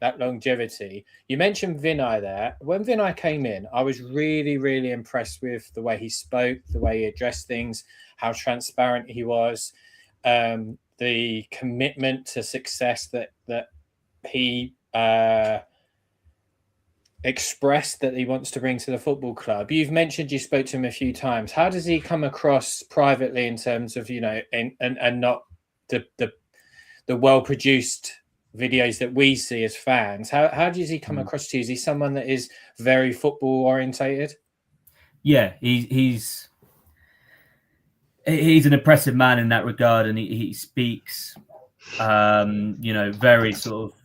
that longevity. You mentioned Vinay there. When Vinay came in, I was really, really impressed with the way he spoke, the way he addressed things, how transparent he was, the commitment to success that he expressed that he wants to bring to the football club. You've mentioned you spoke to him a few times. How does he come across privately in terms of, and not the well-produced videos that we see as fans? How does he come across to you? Is he someone that is very football orientated? Yeah, he's an impressive man in that regard, and he speaks very sort of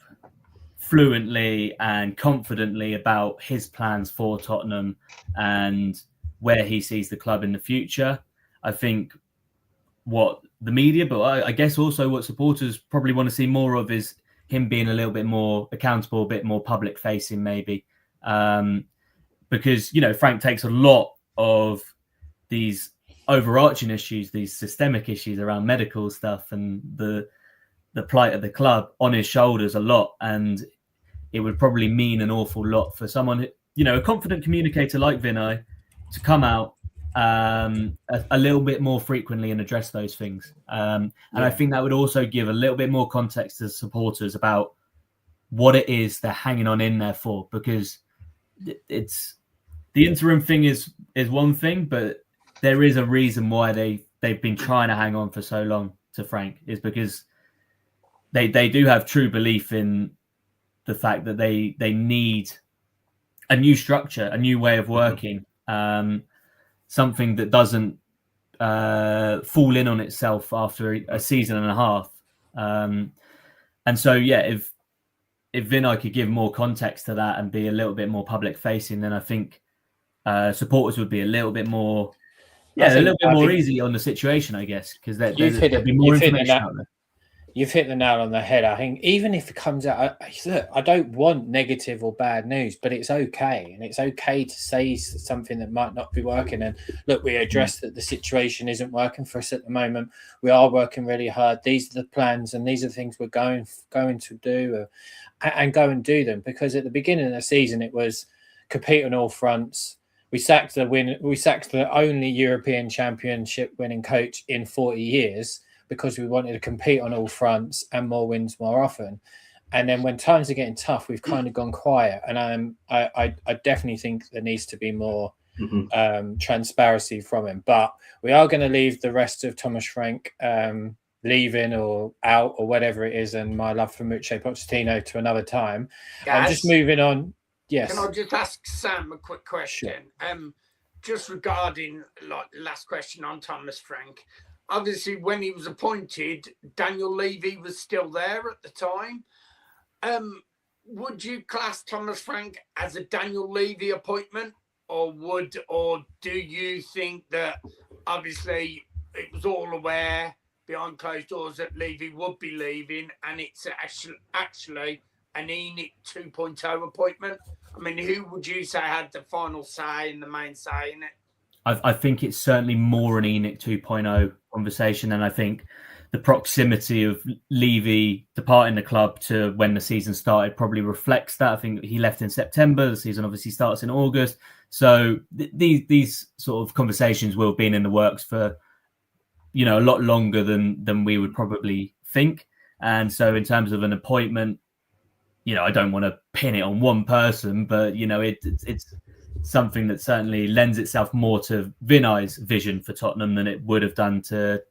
fluently and confidently about his plans for Tottenham and where he sees the club in the future. I think what the media, but I guess also what supporters probably want to see more of is him being a little bit more accountable, a bit more public facing maybe. Because, Frank takes a lot of these overarching issues, these systemic issues around medical stuff and the plight of the club on his shoulders a lot. And it would probably mean an awful lot for someone, a confident communicator like Vinay to come out a little bit more frequently and address those things. And I think that would also give a little bit more context to supporters about what it is they're hanging on in there for, because it's the interim thing is one thing, but there is a reason why they've been trying to hang on for so long to Frank, is because they do have true belief in the fact that they need a new structure, a new way of working, something that doesn't fall in on itself after a season and a half. And so, if Vinay could give more context to that and be a little bit more public facing, then I think supporters would be a little bit more, easy on the situation, I guess, because there'd be more information out there. You've hit the nail on the head. I think even if it comes out, I don't want negative or bad news, but it's okay. And it's okay to say something that might not be working. And look, we address that the situation isn't working for us at the moment. We are working really hard. These are the plans and these are the things we're going to do and go and do them. Because at the beginning of the season, it was compete on all fronts. We sacked the only European Championship winning coach in 40 years. Because we wanted to compete on all fronts and more wins more often. And then when times are getting tough, we've kind of gone quiet. And I definitely think there needs to be more transparency from him. But we are going to leave the rest of Thomas Frank leaving or out or whatever it is, and my love for Mauricio Pochettino to another time. I'm just moving on. Yes. Can I just ask Sam a quick question? Sure. Just regarding last question on Thomas Frank. Obviously, when he was appointed, Daniel Levy was still there at the time. Would you class Thomas Frank as a Daniel Levy appointment, or do you think that obviously it was all aware behind closed doors that Levy would be leaving, and it's actually an ENIC 2.0 appointment? I mean, who would you say had the final say and the main say in it? I think it's certainly more an ENIC 2.0 conversation, and I think the proximity of Levy departing the club to when the season started probably reflects that. I think he left in September. The season obviously starts in August. So these sort of conversations will have been in the works for, a lot longer than we would probably think. And so in terms of an appointment, I don't want to pin it on one person, but, it's something that certainly lends itself more to Vinay's vision for Tottenham than it would have done to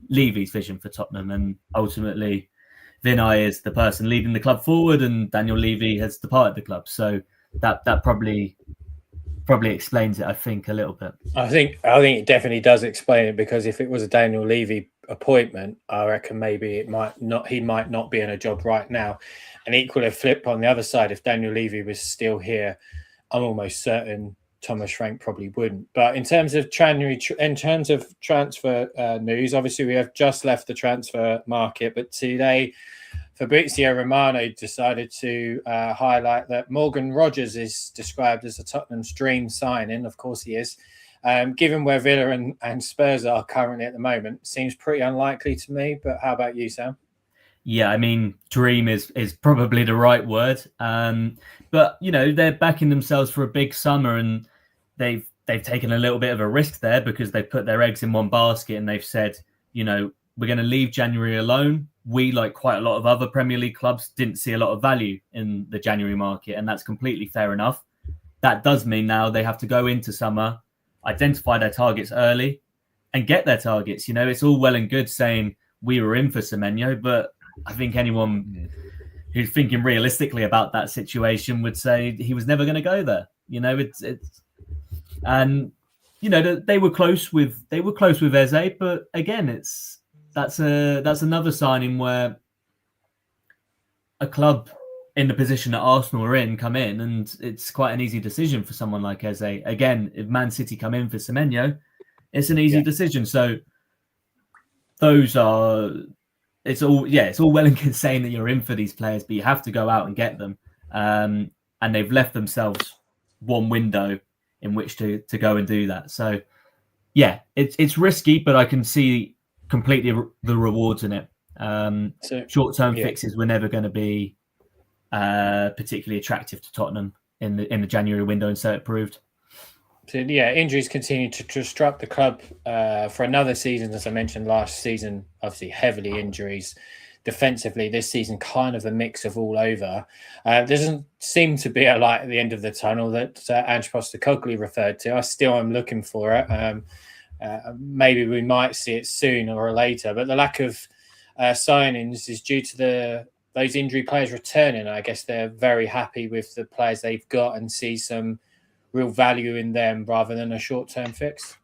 Levy's vision for Tottenham. And ultimately, Vinay is the person leading the club forward, and Daniel Levy has departed the club. So that probably explains it, I think, a little bit. I think it definitely does explain it, because if it was a Daniel Levy appointment, I reckon maybe he might not be in a job right now. And equally flip on the other side, if Daniel Levy was still here, I'm almost certain Thomas Frank probably wouldn't. But in terms of transfer news, obviously we have just left the transfer market, but today Fabrizio Romano decided to highlight that Morgan Rogers is described as a Tottenham's dream signing. Of course he is. Given where Villa and Spurs are currently at the moment, seems pretty unlikely to me. But how about you, Sam? Yeah, I mean, dream is probably the right word. But, they're backing themselves for a big summer, and they've taken a little bit of a risk there because they put their eggs in one basket and they've said, we're going to leave January alone. We, like quite a lot of other Premier League clubs, didn't see a lot of value in the January market, and that's completely fair enough. That does mean now they have to go into summer, identify their targets early, and get their targets. It's all well and good saying we were in for Semenyo, but I think anyone who's thinking realistically about that situation would say he was never going to go there. They were close with Eze, but again, that's another signing where a club in the position that Arsenal are in come in, and it's quite an easy decision for someone like Eze. Again, if Man City come in for Semenyo, it's an easy decision. So it's all well and good saying that you're in for these players, but you have to go out and get them. And they've left themselves one window in which to go and do that. So yeah, it's risky, but I can see completely the rewards in it. Short-term fixes were never going to be particularly attractive to Tottenham in the January window, and so it proved. So injuries continue to disrupt the club for another season. As I mentioned last season, obviously heavily injuries. Defensively, this season kind of a mix of all over. There doesn't seem to be a light at the end of the tunnel that Ange Postecoglou referred to. I still am looking for it. Maybe we might see it sooner or later, but the lack of signings is due to those injury players returning. I guess they're very happy with the players they've got and see some real value in them rather than a short-term fix.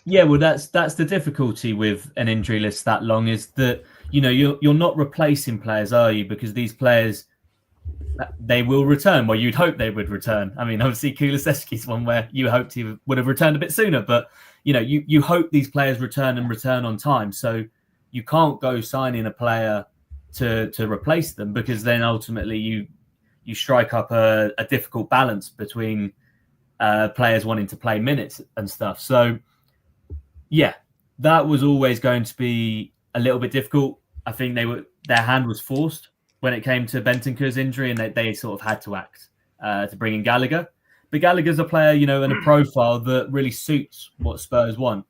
Yeah, well, that's the difficulty with an injury list that long, is that you're not replacing players, are you? Because these players, they will return. Well, you'd hope they would return. I mean, obviously Kulusevski's one where you hoped he would have returned a bit sooner, but you hope these players return on time. So you can't go signing a player to replace them, because then ultimately you strike up a difficult balance between players wanting to play minutes and stuff. So yeah, that was always going to be a little bit difficult. I think their hand was forced when it came to Bentancur's injury, and they sort of had to act to bring in Gallagher. But Gallagher's a player, and a profile that really suits what Spurs want.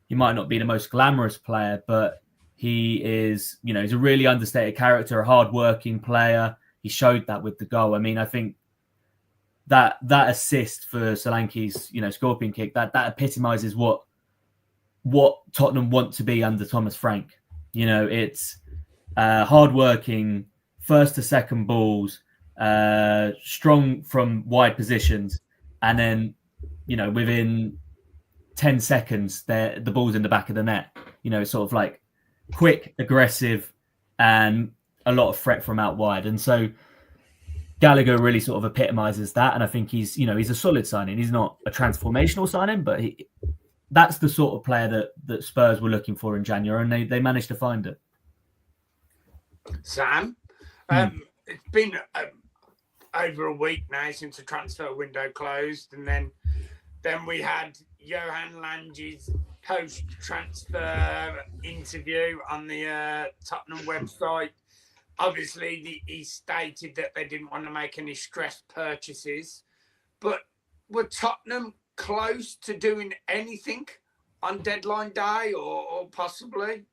He might not be the most glamorous player, but he is, he's a really understated character, a hard-working player. He showed that with the goal. I mean, I think that assist for Solanke's, scorpion kick, that epitomizes what Tottenham want to be under Thomas Frank. It's hard-working, first to second balls, strong from wide positions, and then, within 10 seconds, the ball's in the back of the net. It's sort of like quick, aggressive, and a lot of threat from out wide. And so Gallagher really sort of epitomizes that. And I think he's a solid signing. He's not a transformational signing, but that's the sort of player that Spurs were looking for in January, and they managed to find it. Sam, it's been over a week now since the transfer window closed, and then we had Johan Lange's post-transfer interview on the Tottenham website. Obviously, he stated that they didn't want to make any stress purchases. But were Tottenham close to doing anything on deadline day, or possibly?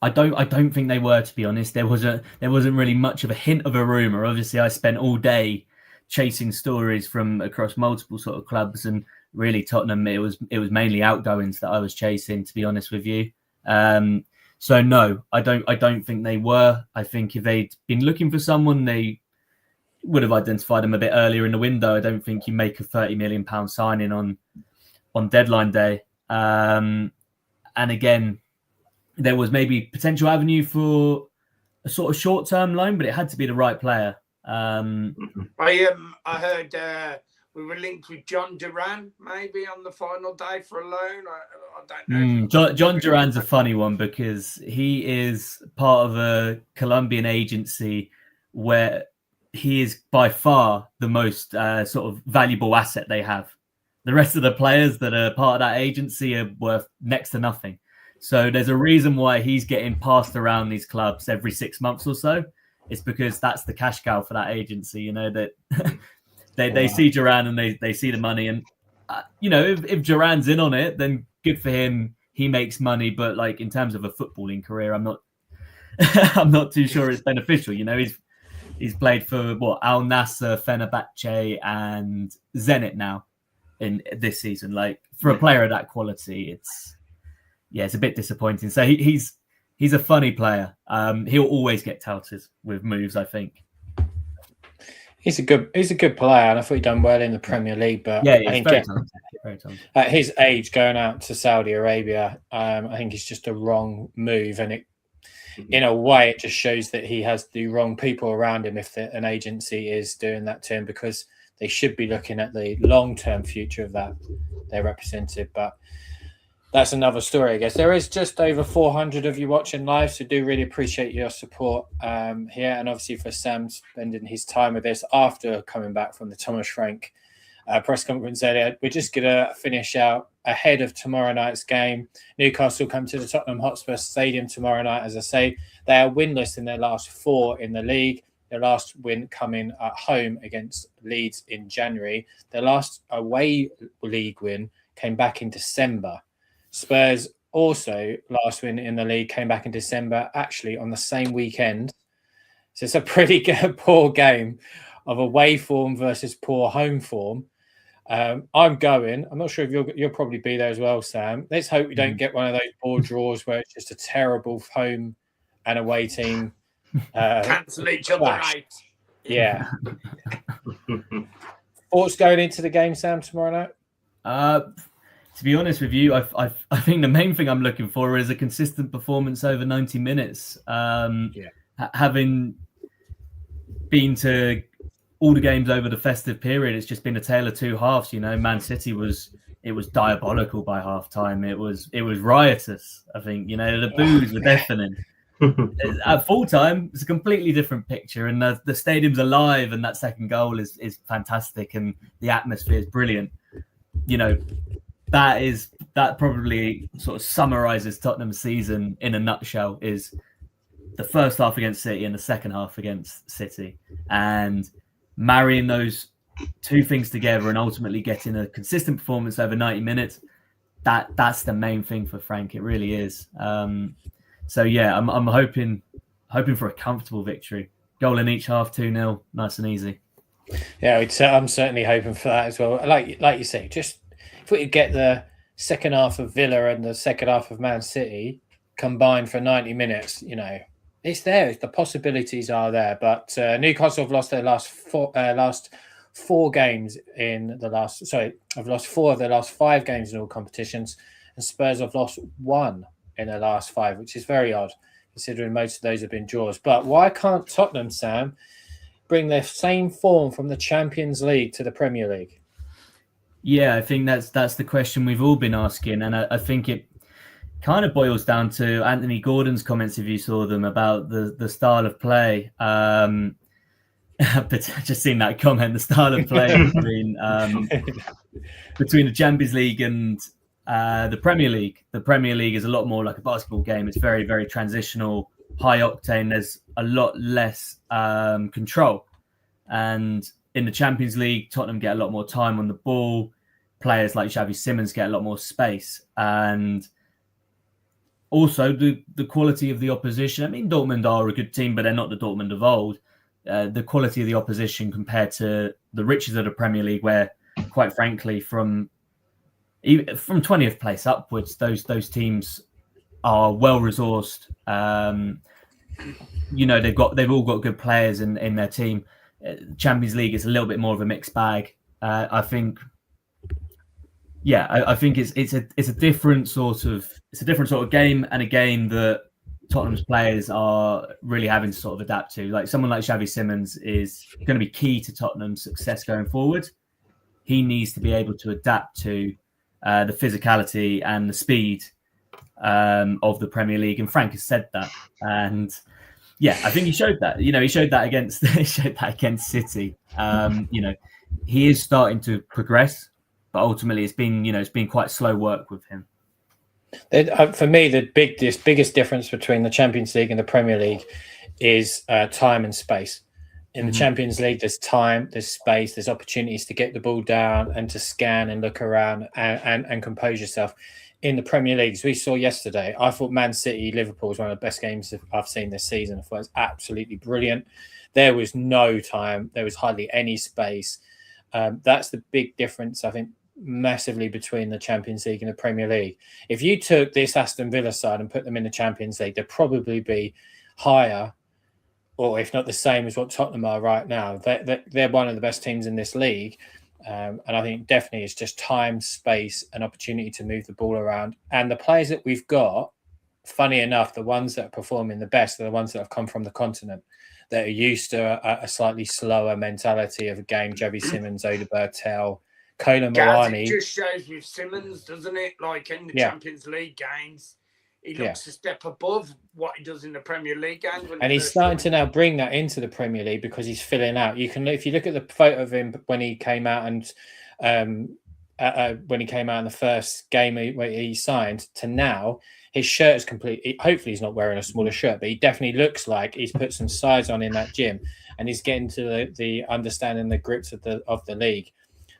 I don't think they were, to be honest. There wasn't really much of a hint of a rumor. Obviously, I spent all day chasing stories from across multiple sort of clubs, and really Tottenham, it was mainly outgoings that I was chasing, to be honest with you. So no, I don't think they were. I think if they'd been looking for someone, they would have identified them a bit earlier in the window. I don't think you make a £30 million signing on deadline day. And again, there was maybe potential avenue for a sort of short-term loan, but it had to be the right player. I heard we were linked with John Duran maybe on the final day for a loan. I don't know. John Duran's a funny one because he is part of a Colombian agency where he is by far the most sort of valuable asset they have. The rest of the players that are part of that agency are worth next to nothing. So there's a reason why he's getting passed around these clubs every 6 months or so. It's because that's the cash cow for that agency, you know, that they see Duran and they see the money. And, you know, if Duran's in on it, then good for him. He makes money. But like in terms of a footballing career, I'm not too sure it's beneficial. You know, he's played for Al Nassr, Fenerbahce and Zenit now in this season. Like for a player of that quality, it's a bit disappointing. So he's a funny player. He'll always get touted with moves, I think. He's a good player, and I thought he'd done well in the Premier League. But yeah, I think very talented. At his age, going out to Saudi Arabia, I think it's just a wrong move, and in a way, it just shows that he has the wrong people around him if an agency is doing that to him, because they should be looking at the long-term future of that their representative. But that's another story, I guess. There is just over 400 of you watching live, so do really appreciate your support here. And obviously for Sam spending his time with this after coming back from the Thomas Frank press conference earlier. We're just going to finish out ahead of tomorrow night's game. Newcastle come to the Tottenham Hotspur Stadium tomorrow night. As I say, they are winless in their last 4 in the league. Their last win coming at home against Leeds in January. Their last away league win came back in December. Spurs also last win in the league came back in December, actually on the same weekend. So it's a pretty poor game of away form versus poor home form. I'm going. I'm not sure if you'll probably be there as well, Sam. Let's hope we don't get one of those board draws where it's just a terrible home and away team. Cancel each other out. Yeah. Thoughts going into the game, Sam, tomorrow night? To be honest with you, I think the main thing I'm looking for is a consistent performance over 90 minutes. Having been to all the games over the festive period, it's just been a tale of two halves. You know, Man City was diabolical by half time. It was riotous. I think, you know, the boos were deafening. At full time, it's a completely different picture, and the stadium's alive, and that second goal is fantastic, and the atmosphere is brilliant. You know, that probably sort of summarizes Tottenham's season in a nutshell, is the first half against City and the second half against City, and marrying those two things together and ultimately getting a consistent performance over 90 minutes. That's the main thing for Frank. It really is. So yeah, I'm hoping for a comfortable victory. Goal in each half, 2-0, nice and easy. Yeah, I'm certainly hoping for that as well. Like you say, just if we could get the second half of Villa and the second half of Man City combined for 90 minutes, you know, it's there. The possibilities are there. But Newcastle have lost their last four games in the last. Sorry, I've lost 4 of their last 5 games in all competitions, and Spurs have lost 1 in their last 5, which is very odd considering most of those have been draws. But why can't Tottenham, Sam, bring their same form from the Champions League to the Premier League? Yeah, I think that's the question we've all been asking, and I think it kind of boils down to Anthony Gordon's comments, if you saw them, about the style of play. But I've just seen that comment, the style of play between the Champions League and The Premier League. The Premier League is a lot more like a basketball game. It's very, very transitional, high octane. There's a lot less control. And in the Champions League, Tottenham get a lot more time on the ball. Players like Xavi Simons get a lot more space. And also the quality of the opposition. I mean, Dortmund are a good team, but they're not the Dortmund of old. The quality of the opposition compared to the riches of the Premier League, where, quite frankly, from 20th place upwards, those teams are well resourced. They've all got good players in their team. Champions League is a little bit more of a mixed bag. I think it's a different sort of game, and a game that Tottenham's players are really having to sort of adapt to. Like someone like Xavi Simons is going to be key to Tottenham's success going forward. He needs to be able to adapt to the physicality and the speed of the Premier League, and Frank has said that. And yeah, I think he showed that. He showed that against City. He is starting to progress, but ultimately it's been quite slow work with him. For me, the biggest difference between the Champions League and the Premier League is time and space. In the Champions League, there's time, there's space, there's opportunities to get the ball down and to scan and look around and compose yourself. In the Premier League, as we saw yesterday, I thought Man City Liverpool was one of the best games I've seen this season. I thought it was absolutely brilliant. There was no time, there was hardly any space. That's the big difference, I think, massively between the Champions League and the Premier League. If you took this Aston Villa side and put them in the Champions League, they'd probably be higher, or if not the same as what Tottenham are right now. They're one of the best teams in this league. And I think definitely it's just time, space, and opportunity to move the ball around. And the players that we've got, funny enough, the ones that are performing the best are the ones that have come from the continent, that are used to a slightly slower mentality of a game. Xavi Simons, Odegaard, Tell, Kolo Muani. It just shows with Simons, doesn't it? Like in the Champions League games, he looks a step above what he does in the Premier League games. And he's starting to now bring that into the Premier League because he's filling out. If you look at the photo of him when he came out and when he came out in the first game where he signed to now, his shirt is complete. Hopefully, he's not wearing a smaller shirt, but he definitely looks like he's put some size on in that gym, and he's getting to the understanding the grips of the league.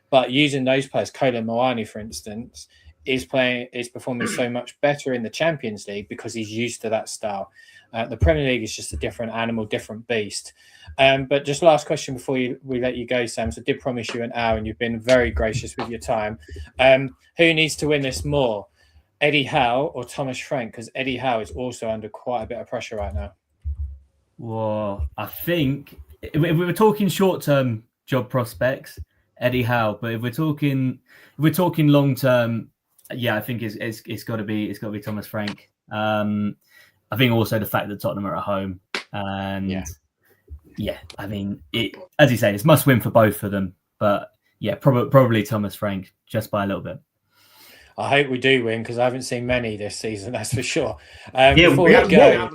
But using those players, Kolo Muani, for instance, is performing so much better in the Champions League because he's used to that style. The Premier League is just a different animal, different beast. But just last question before we let you go, Sam. So I did promise you an hour, and you've been very gracious with your time. Who needs to win this more, Eddie Howe or Thomas Frank? Because Eddie Howe is also under quite a bit of pressure right now. Well, I think if we were talking short-term job prospects, Eddie Howe. But if we're talking long term, I think it's got to be Thomas Frank. I think also the fact that Tottenham are at home, and I mean, as you say, it's must win for both of them. But probably Thomas Frank just by a little bit. I hope we do win because I haven't seen many this season. That's for sure. Before we go.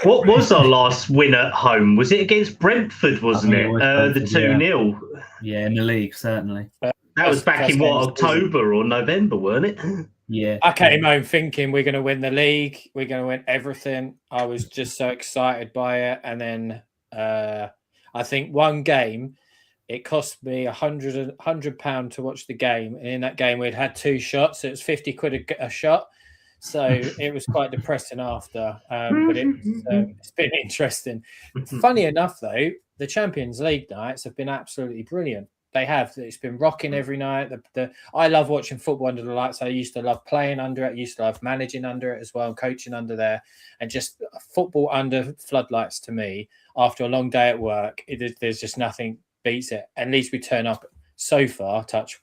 What was our last win at home? Was it against Brentford, wasn't it? The 2-0. Yeah, in the league, certainly. That was back in October or November, weren't it? Yeah. I came home thinking we're going to win the league. We're going to win everything. I was just so excited by it. And then I think one game, it cost me £100 to watch the game. And in that game, we'd had 2 shots. So it was 50 quid a shot. So it was quite depressing after, but it's been interesting. Funny enough, though, the Champions League nights have been absolutely brilliant. They have. It's been rocking every night. I love watching football under the lights. I used to love playing under it. I used to love managing under it as well, coaching under there. And just football under floodlights to me, after a long day at work, there's just nothing beats it. At least we turn up so far, touch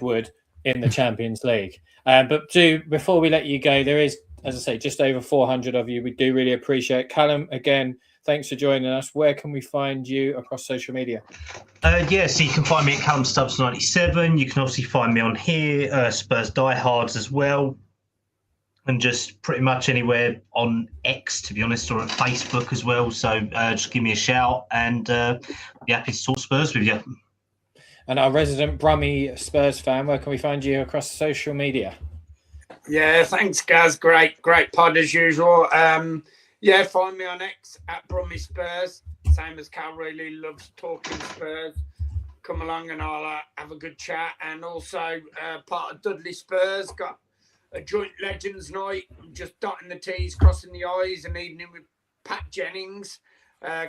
wood, in the Champions League. But before we let you go, there is, as I say, just over 400 of you. We do really appreciate it. Callum, again, thanks for joining us. Where can we find you across social media? So you can find me at Callum Stubbs 97. You can obviously find me on here, Spurs Diehards as well. And just pretty much anywhere on X, to be honest, or at Facebook as well. So just give me a shout and be happy to talk Spurs with you. And our resident Brummy Spurs fan, where can we find you across social media? Yeah, thanks, Gaz. Great pod as usual. Yeah, find me on X at Brummy Spurs. Same as Cal really loves talking Spurs. Come along and I'll have a good chat. And also part of Dudley Spurs, got a joint Legends night, just dotting the T's, crossing the I's, an evening with Pat Jennings,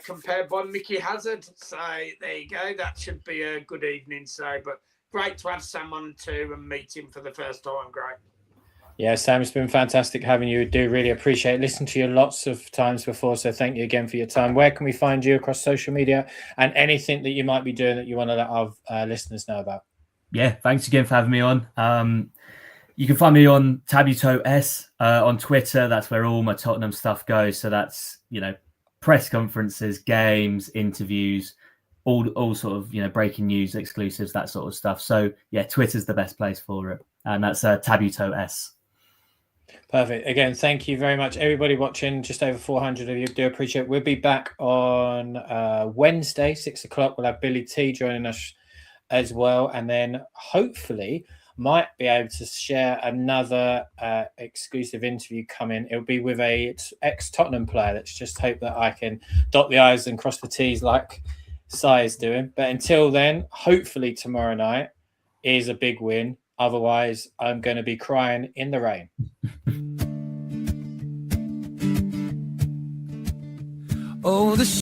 compared by Mickey Hazard. So there you go. That should be a good evening. So, but great to have Sam on too and meet him for the first time. Great. Yeah, Sam, it's been fantastic having you. Do really appreciate it. Listened to you lots of times before, so thank you again for your time. Where can we find you across social media and anything that you might be doing that you want to let our listeners know about? Yeah, thanks again for having me on. You can find me on Tabuteau S on Twitter. That's where all my Tottenham stuff goes. So that's, press conferences, games, interviews, all sort of, breaking news, exclusives, that sort of stuff. So yeah, Twitter's the best place for it. And that's Tabuteau S. Perfect. Again, thank you very much, everybody watching. Just over 400 of you. Do appreciate it. We'll be back on Wednesday, 6 o'clock. We'll have Billy T joining us as well. And then hopefully might be able to share another exclusive interview coming. It'll be with a ex-Tottenham player. Let's just hope that I can dot the I's and cross the T's like Si is doing. But until then, hopefully tomorrow night is a big win. Otherwise, I'm going to be crying in the rain. Oh, the